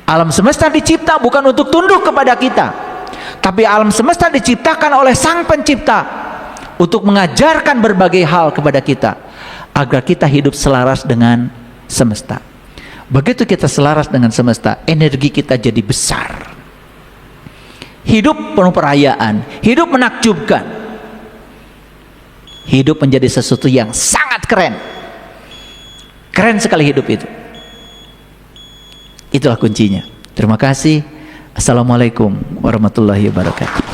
Alam semesta dicipta bukan untuk tunduk kepada kita, tapi alam semesta diciptakan oleh Sang Pencipta untuk mengajarkan berbagai hal kepada kita agar kita hidup selaras dengan semesta. Begitu kita selaras dengan semesta, energi kita jadi besar. Hidup penuh perayaan, hidup menakjubkan, hidup menjadi sesuatu yang sangat keren. Keren sekali hidup itu. Itulah kuncinya. Terima kasih. Assalamualaikum warahmatullahi wabarakatuh.